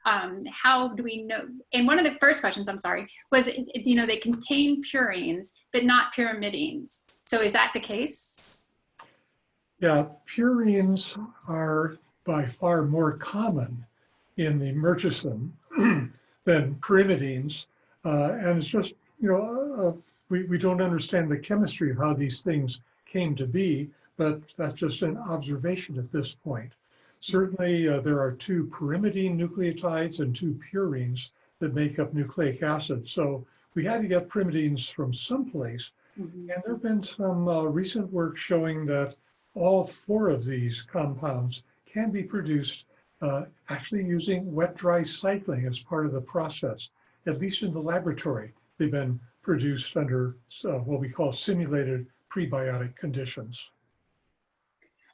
and one of the first questions, was, they contain purines, but not pyrimidines. So is that the case? Yeah, purines are by far more common in the Murchison than pyrimidines. And it's just, we don't understand the chemistry of how these things came to be, but that's just an observation at this point. Certainly, there are 2 pyrimidine nucleotides and 2 purines that make up nucleic acid. So we had to get pyrimidines from someplace. And there have been some recent work showing that all 4 of these compounds can be produced actually using wet-dry cycling as part of the process. At least in the laboratory, they've been produced under what we call simulated prebiotic conditions.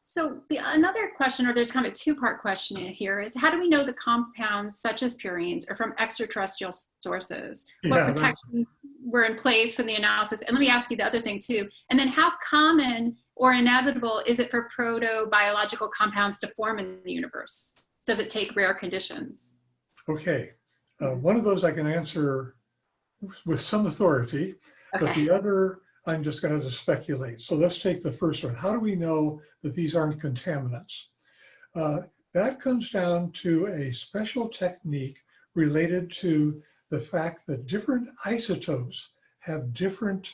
So another question, or there's kind of a 2-part question in here, is how do we know the compounds such as purines are from extraterrestrial sources? What protections were in place for the analysis? And let me ask you the other thing too. And then how common or inevitable is it for proto-biological compounds to form in the universe? Does it take rare conditions? Okay, one of those I can answer with some authority, but the other I'm just going to speculate. So let's take the first one. How do we know that these aren't contaminants? That comes down to a special technique related to the fact that different isotopes have different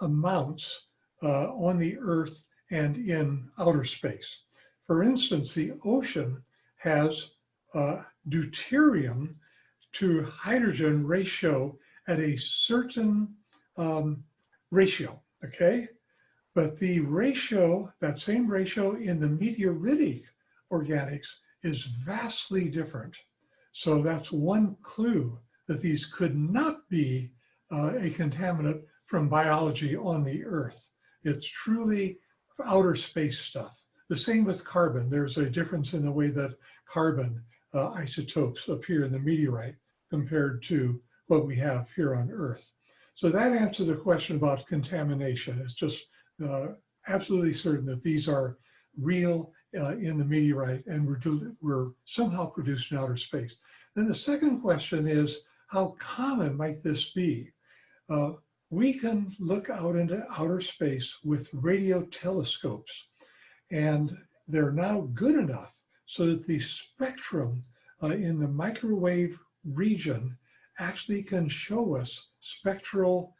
amounts on the Earth and in outer space. For instance, the ocean has deuterium to hydrogen ratio at a certain ratio, okay? But the ratio, that same ratio in the meteoritic organics is vastly different. So that's one clue that these could not be a contaminant from biology on the Earth. It's truly outer space stuff. The same with carbon. There's a difference in the way that carbon isotopes appear in the meteorite compared to what we have here on Earth. So that answers the question about contamination. It's just absolutely certain that these are real in the meteorite and were somehow produced in outer space. Then the second question is, how common might this be? We can look out into outer space with radio telescopes, and they're now good enough so that the spectrum in the microwave region actually can show us spectral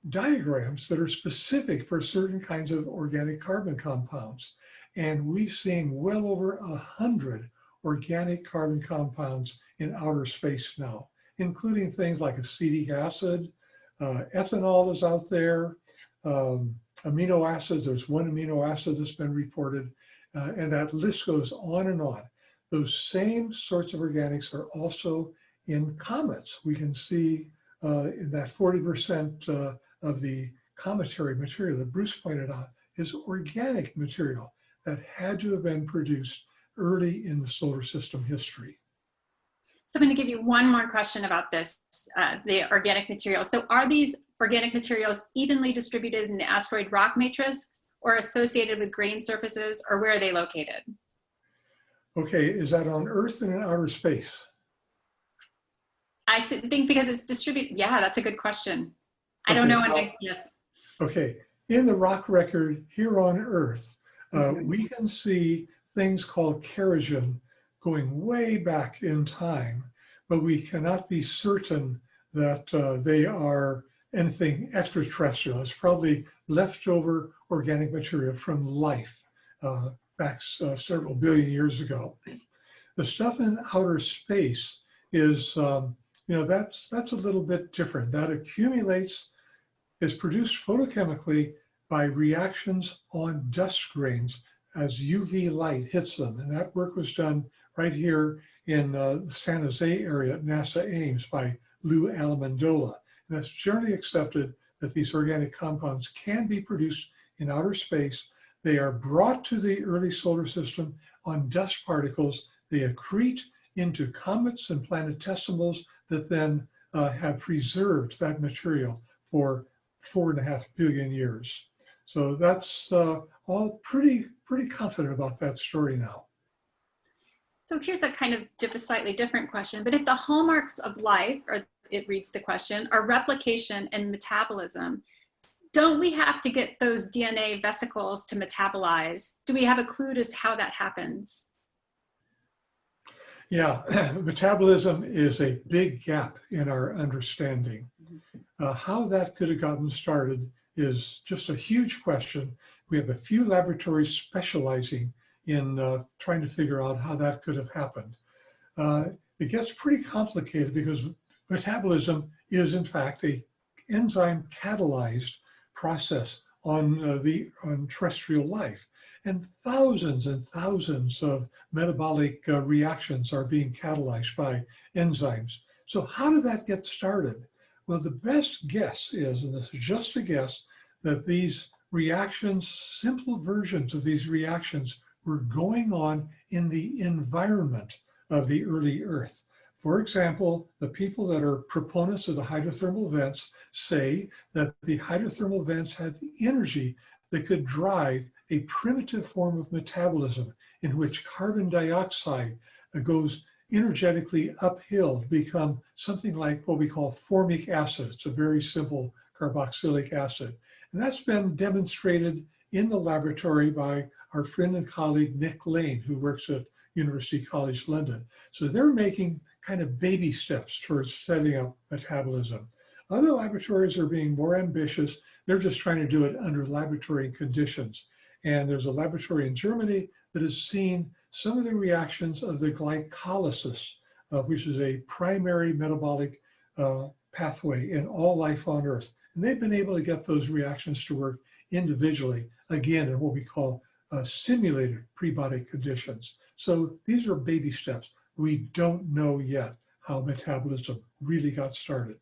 diagrams that are specific for certain kinds of organic carbon compounds. And we've seen well over 100 organic carbon compounds in outer space now, including things like acetic acid, ethanol is out there, amino acids, there's 1 amino acid that's been reported, and that list goes on and on. Those same sorts of organics are also in comets. We can see in that 40% of the cometary material that Bruce pointed out is organic material that had to have been produced early in the solar system history. So I'm going to give you one more question about this, the organic materials. So are these organic materials evenly distributed in the asteroid rock matrix or associated with grain surfaces, or where are they located? Okay, is that on Earth and in outer space? I think because it's distributed, yeah, that's a good question. I don't know. Yes. Okay, in the rock record here on Earth, we can see things called kerogen going way back in time, but we cannot be certain that they are anything extraterrestrial. It's probably leftover organic material from life back several billion years ago. The stuff in outer space is, that's a little bit different. That accumulates, is produced photochemically by reactions on dust grains as UV light hits them. And that work was done right here in the San Jose area at NASA Ames by Lou Amendola. And that's generally accepted that these organic compounds can be produced in outer space. They are brought to the early solar system on dust particles. They accrete into comets and planetesimals that then have preserved that material for 4.5 billion years. So that's all pretty confident about that story now. So here's a kind of slightly different question, but if the hallmarks of life, or it reads the question, are replication and metabolism, don't we have to get those DNA vesicles to metabolize? Do we have a clue as to how that happens? Yeah, metabolism is a big gap in our understanding. How that could have gotten started is just a huge question. We have a few laboratories specializing in trying to figure out how that could have happened. It gets pretty complicated because metabolism is in fact a enzyme catalyzed process on terrestrial life. And thousands of metabolic reactions are being catalyzed by enzymes. So how did that get started? Well, the best guess is, and this is just a guess, that these reactions, simple versions of these reactions, were going on in the environment of the early Earth. For example, the people that are proponents of the hydrothermal vents say that the hydrothermal vents have energy that could drive a primitive form of metabolism in which carbon dioxide goes energetically uphill to become something like what we call formic acid. It's a very simple carboxylic acid. And that's been demonstrated in the laboratory by our friend and colleague Nick Lane, who works at University College London. So they're making kind of baby steps towards setting up metabolism. Other laboratories are being more ambitious. They're just trying to do it under laboratory conditions. And there's a laboratory in Germany that has seen some of the reactions of the glycolysis, which is a primary metabolic pathway in all life on Earth. And they've been able to get those reactions to work individually, again, in what we call simulated prebiotic conditions. So these are baby steps. We don't know yet how metabolism really got started.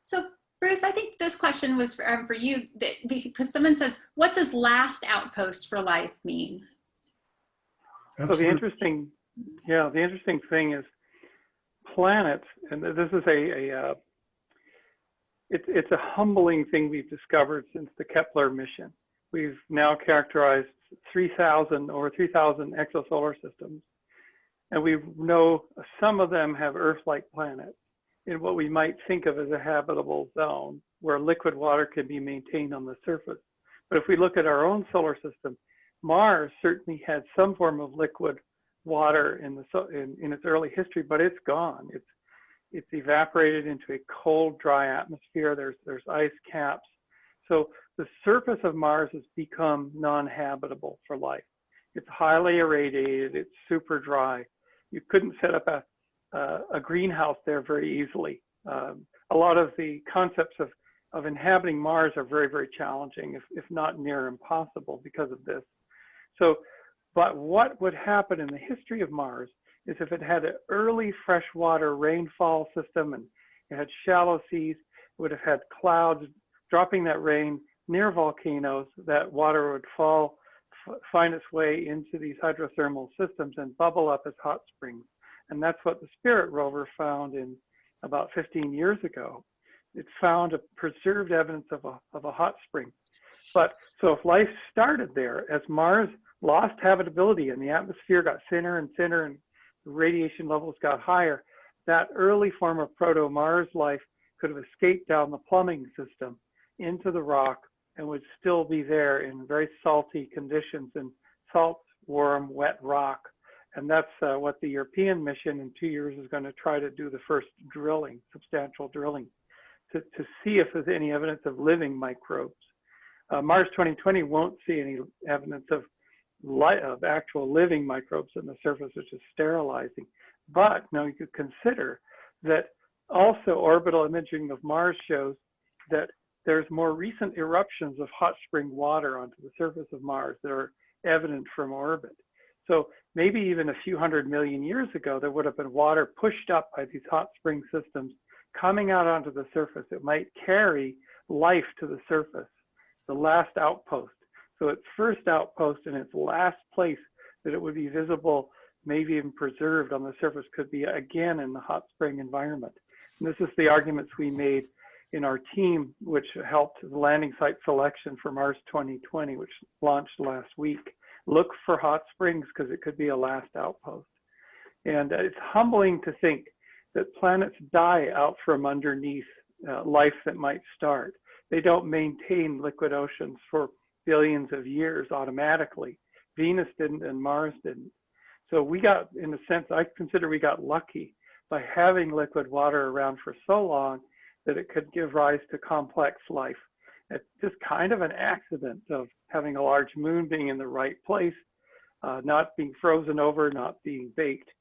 So Bruce, I think this question was for you, because someone says, what does last outpost for life mean? So the interesting thing is planets, and this is it's a humbling thing we've discovered since the Kepler mission. We've now characterized over 3,000 exosolar systems, and we know some of them have Earth-like planets in what we might think of as a habitable zone where liquid water can be maintained on the surface. But if we look at our own solar system, Mars certainly had some form of liquid water in its early history, but it's gone. It's evaporated into a cold, dry atmosphere. There's ice caps. So the surface of Mars has become non-habitable for life. It's highly irradiated. It's super dry. You couldn't set up a greenhouse there very easily. A lot of the concepts of inhabiting Mars are very, very challenging, if not near impossible because of this. So, but what would happen in the history of Mars is if it had an early freshwater rainfall system and it had shallow seas, it would have had clouds dropping that rain near volcanoes. That water would find its way into these hydrothermal systems and bubble up as hot springs. And that's what the Spirit rover found in about 15 years ago. It found a preserved evidence of a hot spring. But so if life started there, as Mars lost habitability and the atmosphere got thinner and thinner and the radiation levels got higher, that early form of proto-Mars life could have escaped down the plumbing system into the rock and would still be there in very salty conditions and salt, warm, wet rock. And that's what the European mission in 2 years is going to try to do, the first drilling, substantial drilling, to see if there's any evidence of living microbes. Mars 2020 won't see any evidence of actual living microbes on the surface, which is sterilizing. But now you could consider that also orbital imaging of Mars shows that there's more recent eruptions of hot spring water onto the surface of Mars that are evident from orbit. So maybe even a few 100 million years ago, there would have been water pushed up by these hot spring systems coming out onto the surface. It might carry life to the surface, the last outpost. So its first outpost and its last place that it would be visible, maybe even preserved on the surface, could be again in the hot spring environment. And this is the arguments we made in our team, which helped the landing site selection for Mars 2020, which launched last week. Look for hot springs because it could be a last outpost. And it's humbling to think that planets die out from underneath life that might start. They don't maintain liquid oceans for billions of years automatically. Venus didn't and Mars didn't. So we got, in a sense, I consider we got lucky by having liquid water around for so long that it could give rise to complex life. It's just kind of an accident of having a large moon being in the right place, not being frozen over, not being baked.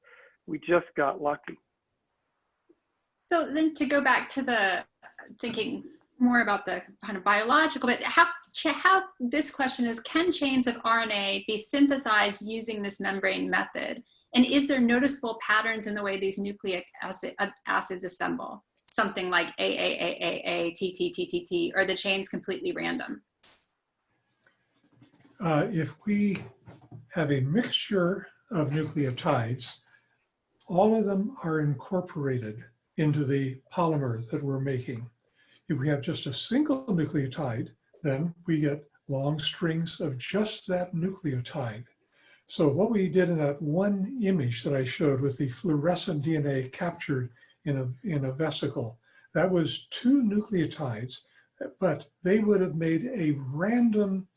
We just got lucky. So then to go back to the thinking more about the kind of biological, but how this question is, can chains of RNA be synthesized using this membrane method? And is there noticeable patterns in the way these nucleic acids assemble? Something like AAAAA, TTTTT, or the chains completely random? If we have a mixture of nucleotides, all of them are incorporated into the polymer that we're making. If we have just a single nucleotide, then we get long strings of just that nucleotide. So what we did in that one image that I showed with the fluorescent DNA captured in a vesicle, that was 2 nucleotides, but they would have made a random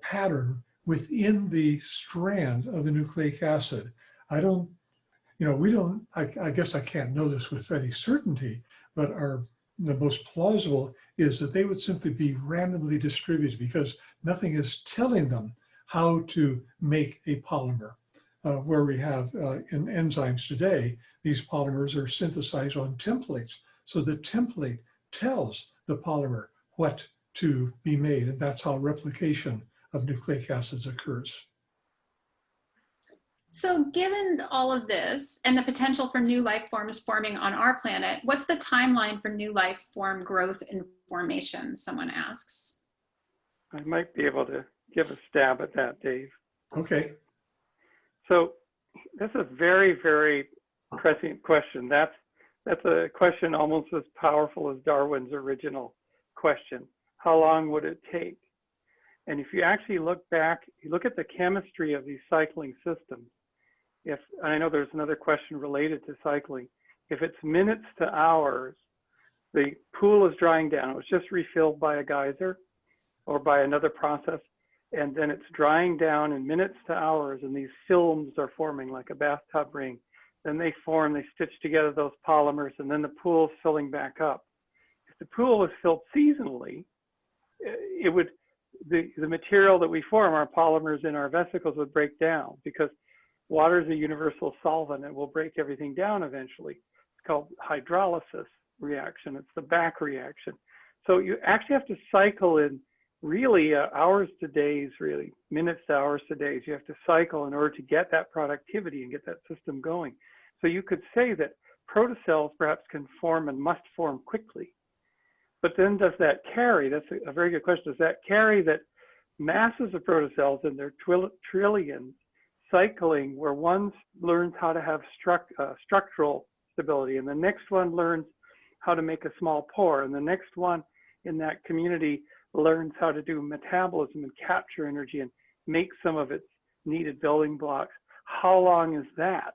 pattern within the strand of the nucleic acid. I guess I can't know this with any certainty, but the most plausible is that they would simply be randomly distributed because nothing is telling them how to make a polymer. Where we have in enzymes today, these polymers are synthesized on templates. So the template tells the polymer what to be made, and that's how replication of nucleic acids occurs. So given all of this and the potential for new life forms forming on our planet, what's the timeline for new life form growth and formation, someone asks? I might be able to give a stab at that, Dave. Okay. So that's a very, very prescient question. That's a question almost as powerful as Darwin's original question. How long would it take? And if you actually look back, you look at the chemistry of these cycling systems. And I know there's another question related to cycling. If it's minutes to hours, the pool is drying down. It was just refilled by a geyser or by another process. And then it's drying down in minutes to hours, and these films are forming like a bathtub ring. Then they form, they stitch together those polymers, and then the pool's filling back up. If the pool was filled seasonally, the material that we form, our polymers in our vesicles, would break down because water is a universal solvent and will break everything down eventually. It's called hydrolysis reaction. It's the back reaction. So you actually have to cycle in really hours to days, really minutes to hours to days. You have to cycle in order to get that productivity and get that system going. So you could say that protocells perhaps can form and must form quickly. But then does that carry, that's a very good question, does that carry that masses of protocells in their trillions cycling where one learns how to have structural stability, and the next one learns how to make a small pore, and the next one in that community learns how to do metabolism and capture energy and make some of its needed building blocks? How long is that?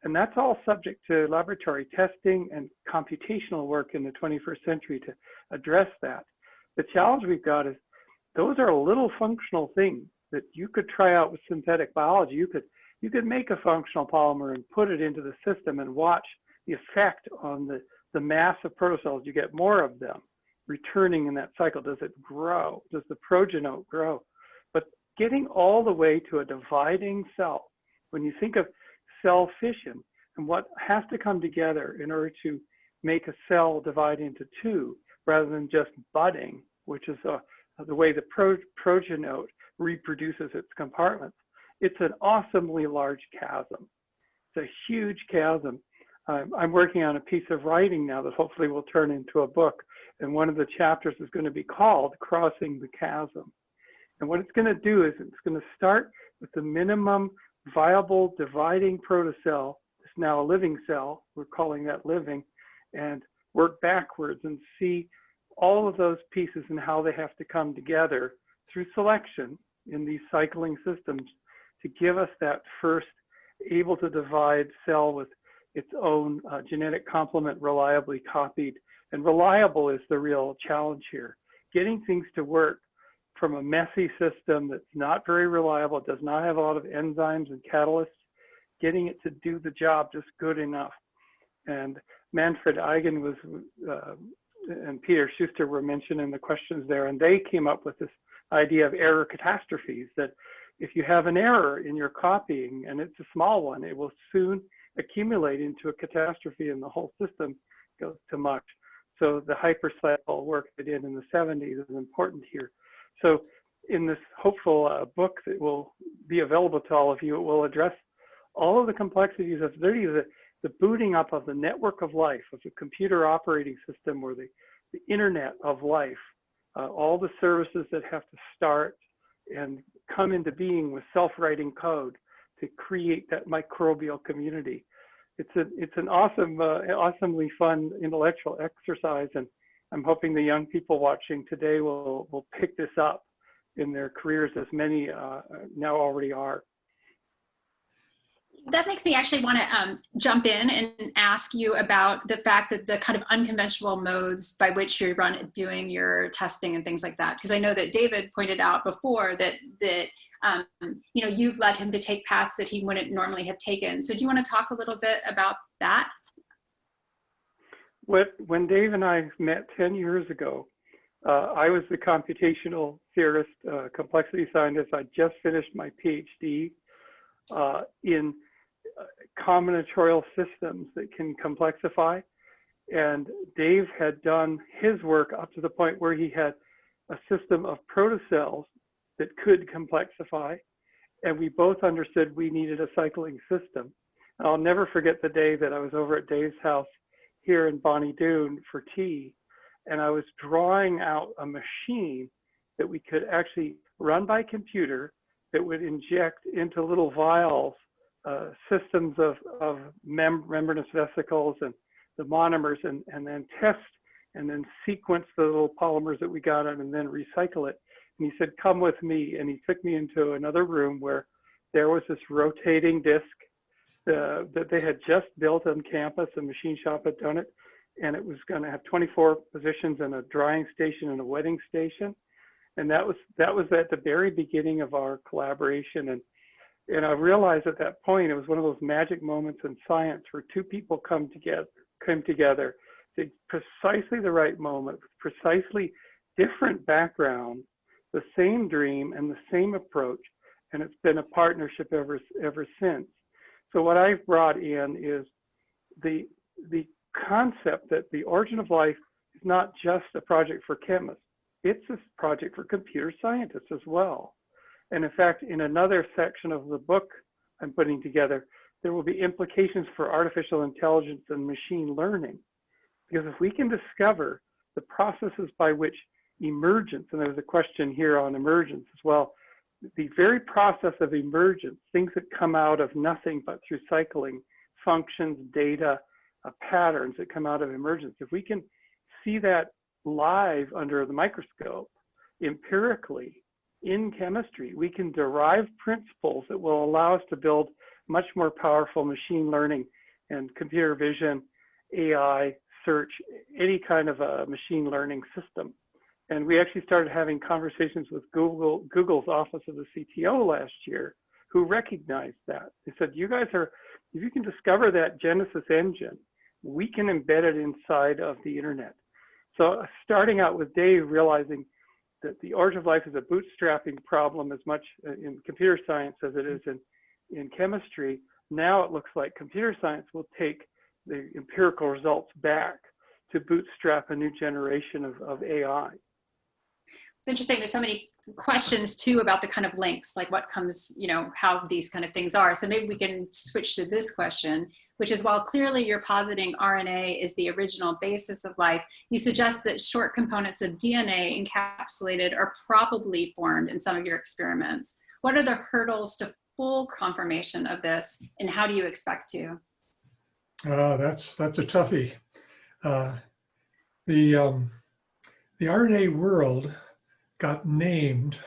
And that's all subject to laboratory testing and computational work in the 21st century to address that. The challenge we've got is those are little functional things that you could try out with synthetic biology. You could you could make a functional polymer and put it into the system and watch the effect on the mass of protocells. You get more of them returning in that cycle. Does it grow? Does the progenote grow? But getting all the way to a dividing cell, when you think of cell fission and what has to come together in order to make a cell divide into two rather than just budding, which is the way the progenote reproduces its compartments, it's an awesomely large chasm. It's a huge chasm. I'm working on a piece of writing now that hopefully will turn into a book. And one of the chapters is going to be called Crossing the Chasm. And what it's going to do is it's going to start with the minimum viable dividing protocell. It's now a living cell. We're calling that living. And work backwards and see all of those pieces and how they have to come together through selection in these cycling systems to give us that first able to divide cell with its own genetic complement reliably copied. And reliable is the real challenge here. Getting things to work from a messy system that's not very reliable, does not have a lot of enzymes and catalysts, getting it to do the job just good enough. And Manfred Eigen was, and Peter Schuster were mentioned in the questions there, and they came up with this idea of error catastrophes, that if you have an error in your copying, and it's a small one, it will soon accumulate into a catastrophe and the whole system goes to muck. So the hypercycle work they did in the 70s is important here. So in this hopeful book that will be available to all of you, it will address all of the complexities of the booting up of the network of life, of the computer operating system or the internet of life, all the services that have to start and come into being with self-writing code to create that microbial community. It's an awesome, awesomely fun intellectual exercise, and I'm hoping the young people watching today will pick this up in their careers, as many now already are. That makes me actually want to jump in and ask you about the fact that the kind of unconventional modes by which you're doing your testing and things like that. Because I know that David pointed out before that you know, you've led him to take paths that he wouldn't normally have taken. So do you want to talk a little bit about that? When Dave and I met 10 years ago, I was the computational theorist, complexity scientist. I just finished my PhD in combinatorial systems that can complexify. And Dave had done his work up to the point where he had a system of protocells that could complexify. And we both understood we needed a cycling system. And I'll never forget the day that I was over at Dave's house here in Bonnie Doon for tea. And I was drawing out a machine that we could actually run by computer that would inject into little vials systems of membranous vesicles and the monomers, and then test and then sequence the little polymers that we got on and then recycle it. And he said, come with me. And he took me into another room where there was this rotating disc that they had just built on campus. A machine shop had done it. And it was going to have 24 positions and a drying station and a wetting station. And that was at the very beginning of our collaboration. And I realized at that point, it was one of those magic moments in science where two people came together at precisely the right moment, with precisely different backgrounds, the same dream and the same approach. And it's been a partnership ever since. So what I've brought in is the concept that the origin of life is not just a project for chemists. It's a project for computer scientists as well. And in fact, in another section of the book I'm putting together, there will be implications for artificial intelligence and machine learning. Because if we can discover the processes by which emergence, and there's a question here on emergence as well, the very process of emergence, things that come out of nothing but through cycling, functions, data, patterns that come out of emergence, if we can see that live under the microscope, empirically, in chemistry, we can derive principles that will allow us to build much more powerful machine learning and computer vision, AI, search, any kind of a machine learning system. And we actually started having conversations with Google's Office of the CTO last year, who recognized that. They said, you guys are, if you can discover that Genesis engine, we can embed it inside of the internet. So starting out with Dave realizing that the origin of life is a bootstrapping problem as much in computer science as it is in chemistry, now it looks like computer science will take the empirical results back to bootstrap a new generation of AI. It's interesting. There's so many questions too about the kind of links, like what comes, you know, how these kind of things are. So maybe we can switch to this question, which is, while clearly you're positing RNA is the original basis of life, you suggest that short components of DNA encapsulated are probably formed in some of your experiments. What are the hurdles to full confirmation of this, and how do you expect to? That's a toughie. The RNA world got named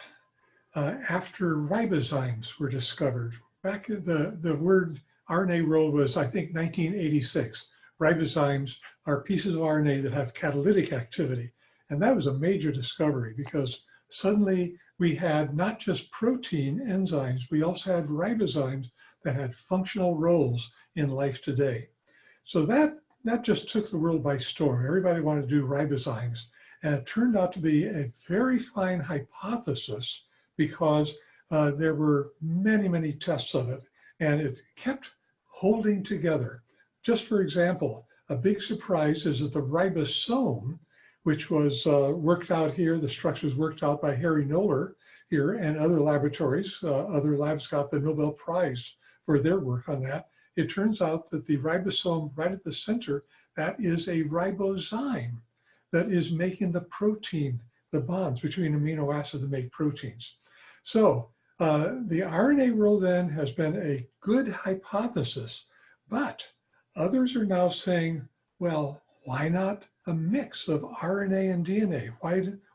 after ribozymes were discovered. Back in the word RNA world was, I think, 1986. Ribozymes are pieces of RNA that have catalytic activity. And that was a major discovery, because suddenly we had not just protein enzymes, we also had ribozymes that had functional roles in life today. So that just took the world by storm. Everybody wanted to do ribozymes. And it turned out to be a very fine hypothesis, because there were many, many tests of it, and it kept holding together. Just for example, a big surprise is that the ribosome, which was worked out here, the structure was worked out by Harry Noller here and other laboratories. Other labs got the Nobel Prize for their work on that. It turns out that the ribosome right at the center, that is a ribozyme that is making the protein, the bonds between amino acids that make proteins. So the RNA world then has been a good hypothesis, but others are now saying, well, why not a mix of RNA and DNA?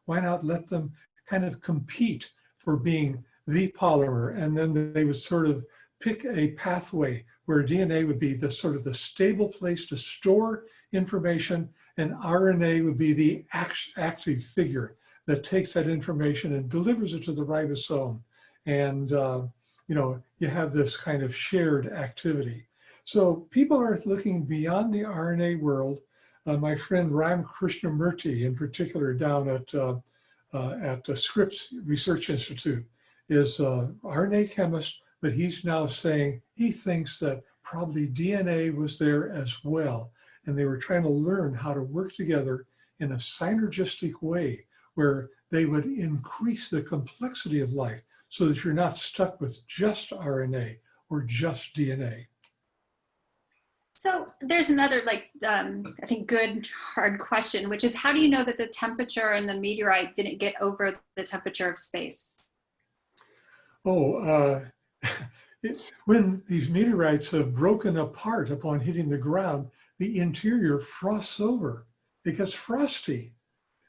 Why not let them kind of compete for being the polymer? And then they would sort of pick a pathway where DNA would be the sort of the stable place to store information, and RNA would be the active figure that takes that information and delivers it to the ribosome. And you know, you have this kind of shared activity. So people are looking beyond the RNA world. My friend Ram Krishnamurti, in particular, down at the Scripps Research Institute, is an RNA chemist, but he's now saying he thinks that probably DNA was there as well. And they were trying to learn how to work together in a synergistic way where they would increase the complexity of life so that you're not stuck with just RNA or just DNA. So there's another, I think, good, hard question, which is, how do you know that the temperature in the meteorite didn't get over the temperature of space? Oh, when these meteorites have broken apart upon hitting the ground, the interior frosts over. It gets frosty.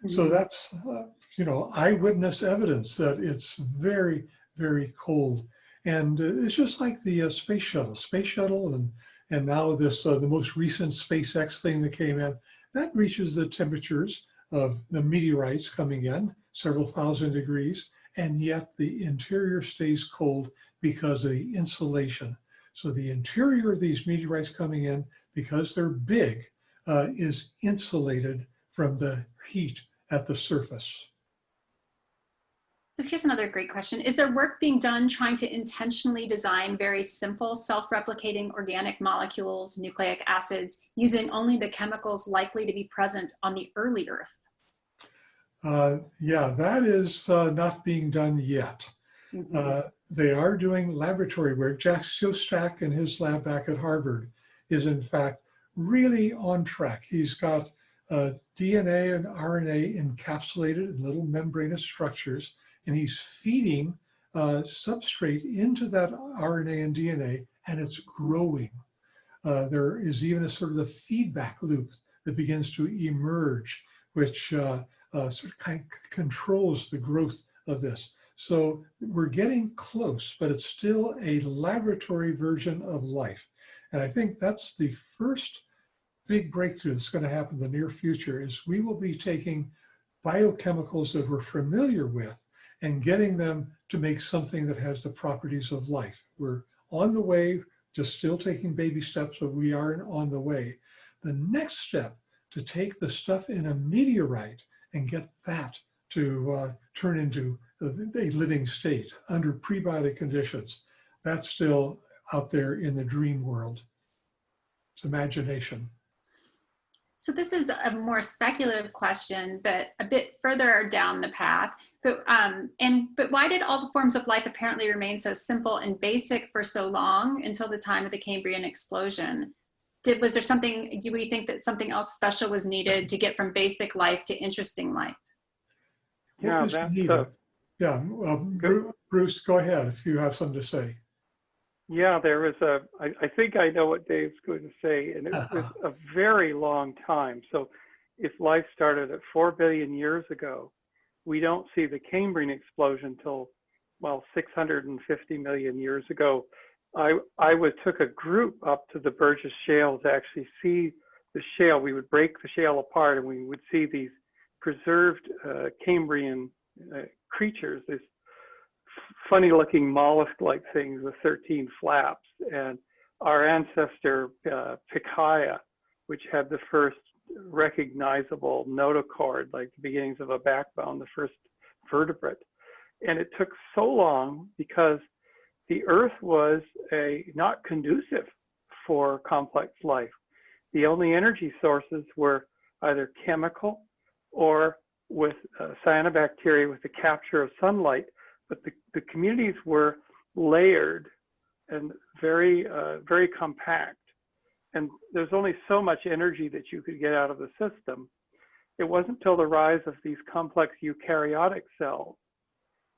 Mm-hmm. So that's, you know, eyewitness evidence that it's very, very cold. And it's just like the space shuttle, and now this, the most recent SpaceX thing that came in, that reaches the temperatures of the meteorites coming in, several thousand degrees, and yet the interior stays cold because of the insulation. So the interior of these meteorites coming in, because they're big, is insulated from the heat at the surface. So here's another great question. Is there work being done trying to intentionally design very simple self-replicating organic molecules, nucleic acids, using only the chemicals likely to be present on the early Earth? Yeah, that is not being done yet. Mm-hmm. They are doing laboratory work. Jack Szostak and his lab back at Harvard is in fact really on track. He's got DNA and RNA encapsulated in little membranous structures, and he's feeding substrate into that RNA and DNA, and it's growing. There is even a sort of a feedback loop that begins to emerge, which sort of kind of controls the growth of this. So we're getting close, but it's still a laboratory version of life. And I think that's the first big breakthrough that's going to happen in the near future, is we will be taking biochemicals that we're familiar with and getting them to make something that has the properties of life. We're on the way, just still taking baby steps, but we are on the way. The next step, to take the stuff in a meteorite and get that to turn into a living state under prebiotic conditions, that's still out there in the dream world. It's imagination. So this is a more speculative question, but a bit further down the path. But why did all the forms of life apparently remain so simple and basic for so long until the time of the Cambrian explosion? Was there something, do we think that something else special was needed to get from basic life to interesting life? Yeah, Bruce, go ahead if you have something to say. Yeah, there was I think I know what Dave's going to say, and it was a very long time. So if life started at 4 billion years ago, we don't see the Cambrian explosion till, well, 650 million years ago. I took a group up to the Burgess Shale to actually see the shale. We would break the shale apart and we would see these preserved Cambrian creatures, these funny looking mollusk-like things with 13 flaps. And our ancestor Pikaia, which had the first recognizable notochord, like the beginnings of a backbone, the first vertebrate. And it took so long because the Earth was not conducive for complex life. The only energy sources were either chemical or with cyanobacteria with the capture of sunlight, but the communities were layered and very, very compact. And there's only so much energy that you could get out of the system. It wasn't until the rise of these complex eukaryotic cells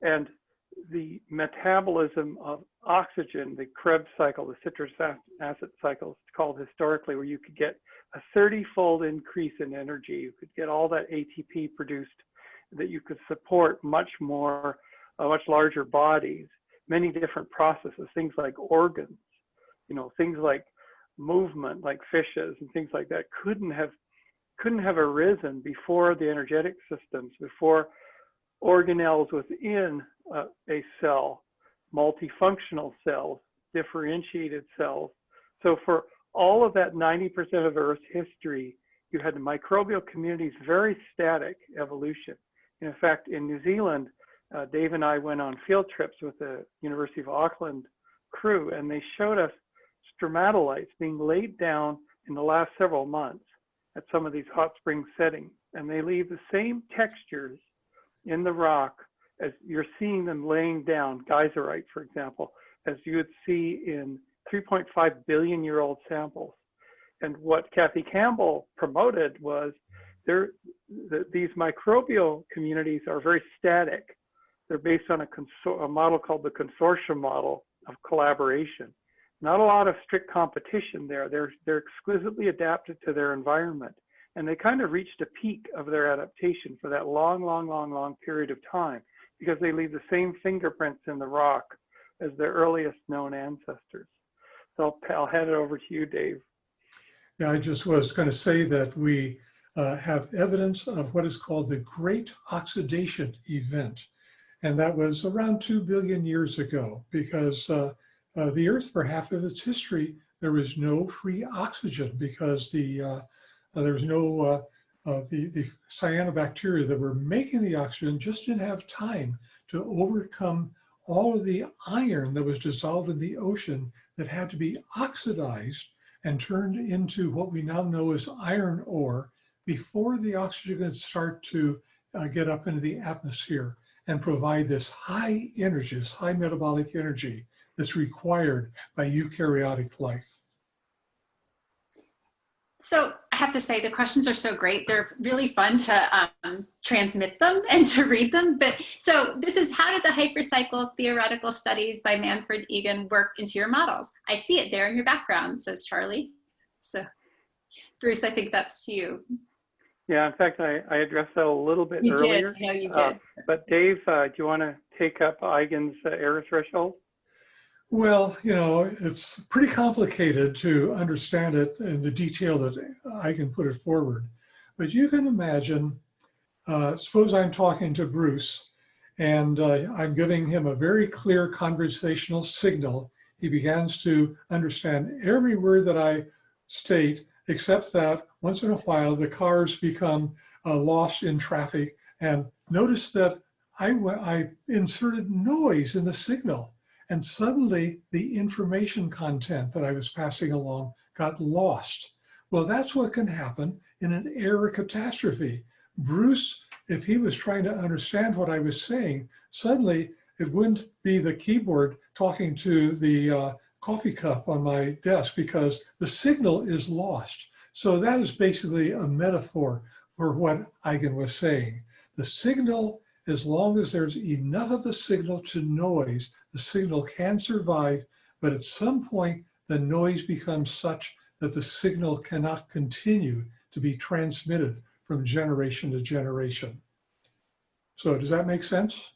and the metabolism of oxygen, the Krebs cycle, the citric acid cycle, it's called historically, where you could get a 30-fold increase in energy. You could get all that ATP produced, that you could support much larger bodies, many different processes, things like organs, things like movement, like fishes and things like that couldn't have arisen before the energetic systems, before organelles within a cell, multifunctional cells, differentiated cells. So for all of that 90% of Earth's history, you had the microbial communities, very static evolution. And in fact, in New Zealand, Dave and I went on field trips with the University of Auckland crew, and they showed us stromatolites being laid down in the last several months at some of these hot spring settings. And they leave the same textures in the rock as you're seeing them laying down, geyserite, for example, as you would see in 3.5 billion year old samples. And what Kathy Campbell promoted was these microbial communities are very static. They're based on a model called the consortium model of collaboration. Not a lot of strict competition there. They're exquisitely adapted to their environment. And they kind of reached a peak of their adaptation for that long period of time, because they leave the same fingerprints in the rock as their earliest known ancestors. So I'll hand it over to you, Dave. Yeah, I just was going to say that we have evidence of what is called the Great Oxidation Event. And that was around 2 billion years ago, because the Earth, for half of its history, there was no free oxygen because there was no, the cyanobacteria that were making the oxygen just didn't have time to overcome all of the iron that was dissolved in the ocean that had to be oxidized and turned into what we now know as iron ore before the oxygen could start to get up into the atmosphere and provide this high energy, this high metabolic energy that's required by eukaryotic life. So I have to say, the questions are so great. They're really fun to transmit them and to read them. But so this is, how did the hypercycle theoretical studies by Manfred Egan work into your models? I see it there in your background, says Charlie. So Bruce, I think that's to you. Yeah, in fact, I addressed that a little bit You earlier. did. No, you did. But Dave, do you want to take up Eigen's error threshold? Well, it's pretty complicated to understand it in the detail that I can put it forward. But you can imagine, suppose I'm talking to Bruce, and I'm giving him a very clear conversational signal. He begins to understand every word that I state, except that once in a while the cars become lost in traffic. And notice that I inserted noise in the signal, and suddenly the information content that I was passing along got lost. Well, that's what can happen in an error catastrophe. Bruce, if he was trying to understand what I was saying, suddenly it wouldn't be the keyboard talking to the coffee cup on my desk because the signal is lost. So that is basically a metaphor for what Eigen was saying. The signal, as long as there's enough of the signal to noise, the signal can survive, but at some point the noise becomes such that the signal cannot continue to be transmitted from generation to generation. So does that make sense?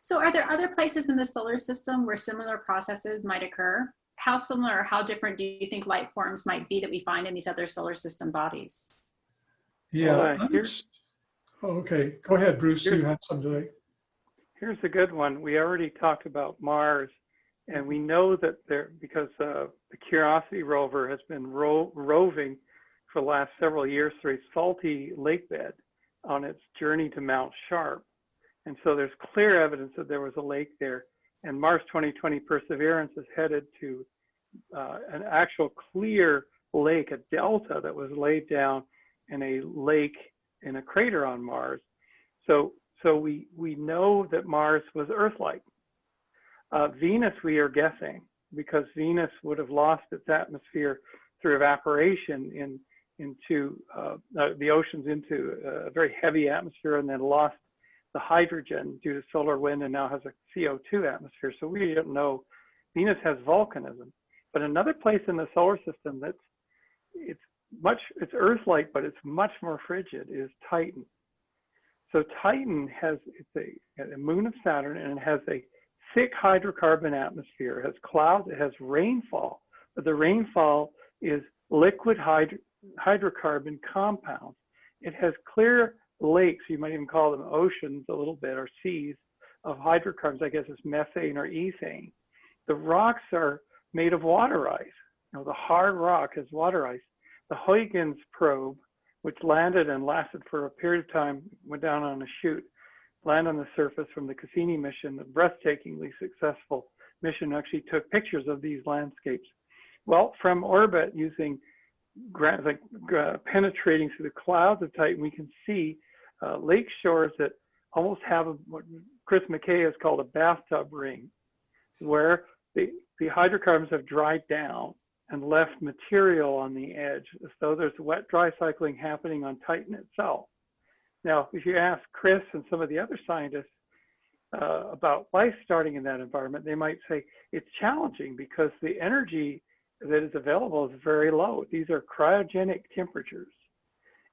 So are there other places in the solar system where similar processes might occur? How similar or how different do you think life forms might be that we find in these other solar system bodies? Yeah. Well, okay, go ahead, Bruce. You had something to say. Here's a good one. We already talked about Mars, and we know that because the Curiosity rover has been roving for the last several years through a salty lake bed on its journey to Mount Sharp. And so there's clear evidence that there was a lake there. And Mars 2020 Perseverance is headed to an actual clear lake, a delta that was laid down in a lake in a crater on Mars. So we know that Mars was Earth-like. Venus, we are guessing, because Venus would have lost its atmosphere through evaporation into the oceans, into a very heavy atmosphere, and then lost the hydrogen due to solar wind and now has a CO2 atmosphere. So we don't know. Venus has volcanism. But another place in the solar system it's Earth-like, but it's much more frigid is Titan. So Titan it's a moon of Saturn, and it has a thick hydrocarbon atmosphere. It has clouds, it has rainfall, but the rainfall is liquid hydrocarbon compounds. It has clear lakes, you might even call them oceans a little bit, or seas of hydrocarbons. I guess it's methane or ethane. The rocks are made of water ice. The hard rock is water ice. The Huygens probe, which landed and lasted for a period of time, went down on a chute, landed on the surface from the Cassini mission, a breathtakingly successful mission, actually took pictures of these landscapes. Well, from orbit, using penetrating through the clouds of Titan, we can see lake shores that almost have what Chris McKay has called a bathtub ring, where the hydrocarbons have dried down and left material on the edge, as though there's wet dry cycling happening on Titan itself. Now, if you ask Chris and some of the other scientists about life starting in that environment, they might say it's challenging because the energy that is available is very low. These are cryogenic temperatures.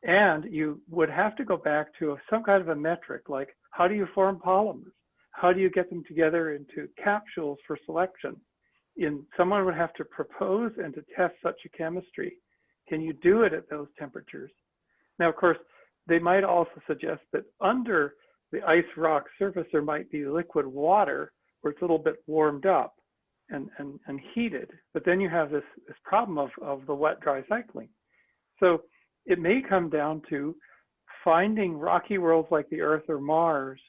And you would have to go back to some kind of a metric, like how do you form polymers? How do you get them together into capsules for selection? Someone would have to propose and to test such a chemistry. Can you do it at those temperatures? Now, of course, they might also suggest that under the ice rock surface, there might be liquid water where it's a little bit warmed up and heated. But then you have this problem of the wet dry cycling. So it may come down to finding rocky worlds like the Earth or Mars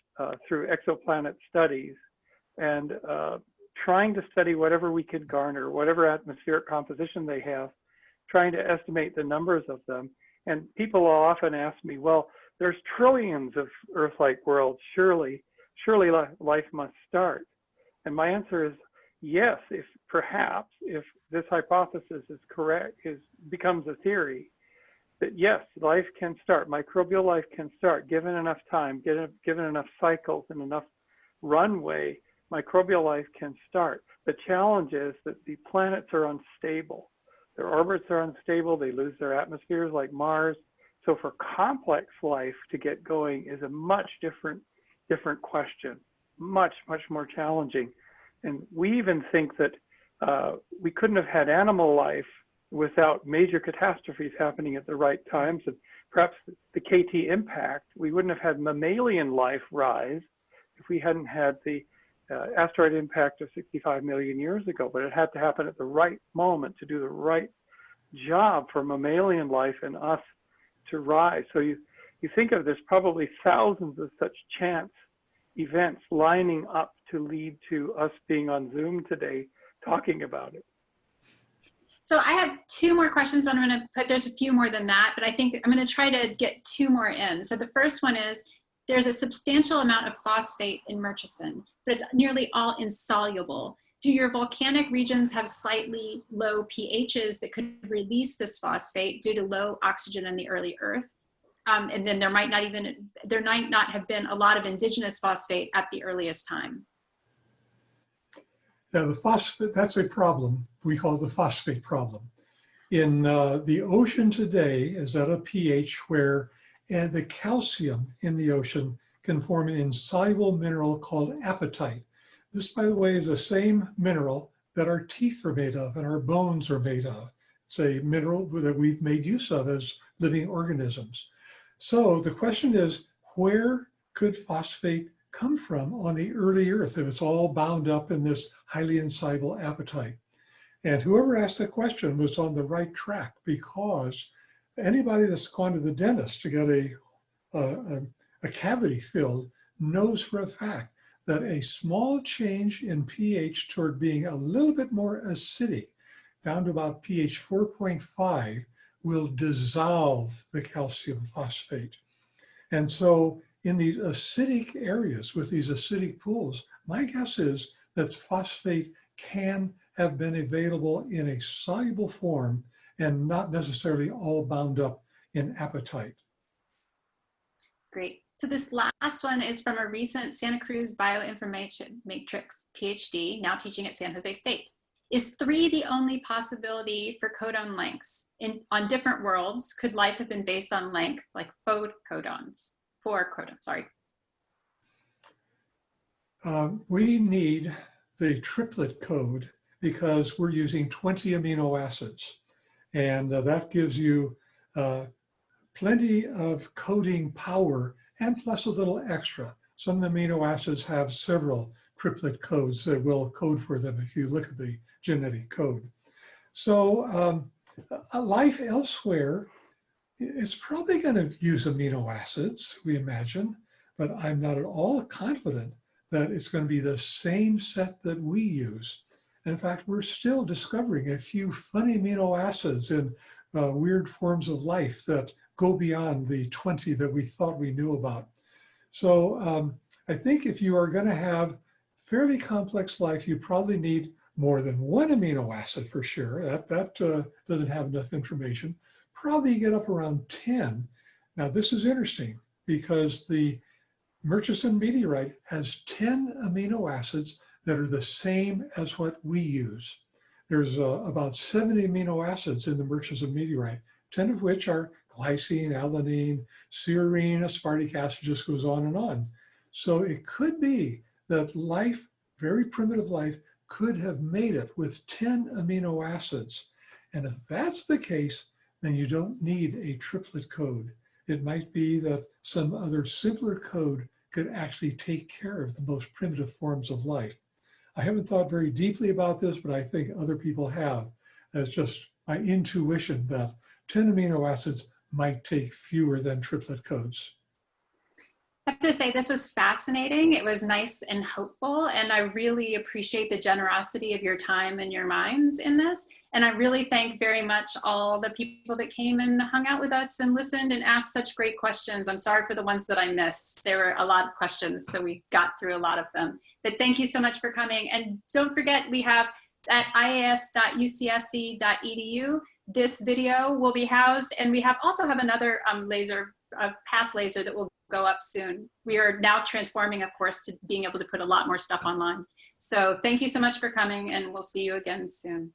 through exoplanet studies and trying to study whatever we could garner, whatever atmospheric composition they have, trying to estimate the numbers of them. And people will often ask me, well, there's trillions of Earth-like worlds. Surely life must start. And my answer is yes, if this hypothesis is correct, becomes a theory, that yes, life can start, microbial life can start, given enough time, given enough cycles and enough runway, microbial life can start. The challenge is that the planets are unstable. Their orbits are unstable, they lose their atmospheres like Mars. So for complex life to get going is a much different question, much more challenging. And we even think that we couldn't have had animal life without major catastrophes happening at the right times, and perhaps the KT impact, we wouldn't have had mammalian life rise if we hadn't had the asteroid impact of 65 million years ago. But it had to happen at the right moment to do the right job for mammalian life and us to rise. So you think of, there's probably thousands of such chance events lining up to lead to us being on Zoom today talking about it. So I have two more questions I'm going to put. There's a few more than that, but I think I'm going to try to get two more in. So the first one is, there's a substantial amount of phosphate in Murchison, but it's nearly all insoluble. Do your volcanic regions have slightly low pHs that could release this phosphate due to low oxygen in the early Earth? And then there might not have been a lot of indigenous phosphate at the earliest time. Yeah, the phosphate, that's a problem we call the phosphate problem. In the ocean today is at a pH where the calcium in the ocean can form an insoluble mineral called apatite. This, by the way, is the same mineral that our teeth are made of and our bones are made of. It's a mineral that we've made use of as living organisms. So the question is, where could phosphate come from on the early Earth if it's all bound up in this highly insoluble apatite? And whoever asked that question was on the right track, because anybody that's gone to the dentist to get a cavity filled knows for a fact that a small change in pH toward being a little bit more acidic, down to about pH 4.5, will dissolve the calcium phosphate. And so in these acidic areas with these acidic pools, my guess is that phosphate can have been available in a soluble form and not necessarily all bound up in apatite. Great. So this last one is from a recent Santa Cruz bioinformation matrix PhD, now teaching at San Jose State. Is 3 the only possibility for codon lengths? On different worlds, could life have been based on length, like 4 codons, sorry. We need the triplet code because we're using 20 amino acids. And that gives you plenty of coding power and plus a little extra. Some amino acids have several triplet codes that will code for them if you look at the genetic code. So life elsewhere is probably going to use amino acids, we imagine, but I'm not at all confident that it's going to be the same set that we use. In fact, we're still discovering a few funny amino acids in weird forms of life that go beyond the 20 that we thought we knew about. So I think if you are going to have fairly complex life, you probably need more than 1 amino acid for sure. That doesn't have enough information. Probably get up around 10. Now this is interesting because the Murchison meteorite has 10 amino acids that are the same as what we use. There's about 70 amino acids in the Murchison meteorite, 10 of which are glycine, alanine, serine, aspartic acid, just goes on and on. So it could be that life, very primitive life, could have made it with 10 amino acids. And if that's the case, then you don't need a triplet code. It might be that some other simpler code could actually take care of the most primitive forms of life. I haven't thought very deeply about this, but I think other people have. That's just my intuition that 10 amino acids might take fewer than triplet codes. I have to say this was fascinating. It was nice and hopeful, and I really appreciate the generosity of your time and your minds in this. And I really thank very much all the people that came and hung out with us and listened and asked such great questions. I'm sorry for the ones that I missed. There were a lot of questions, so we got through a lot of them. But thank you so much for coming. And don't forget, we have at ias.ucsc.edu, this video will be housed, and we also have another pass laser that will go up soon. We are now transforming, of course, to being able to put a lot more stuff online. So thank you so much for coming, and we'll see you again soon.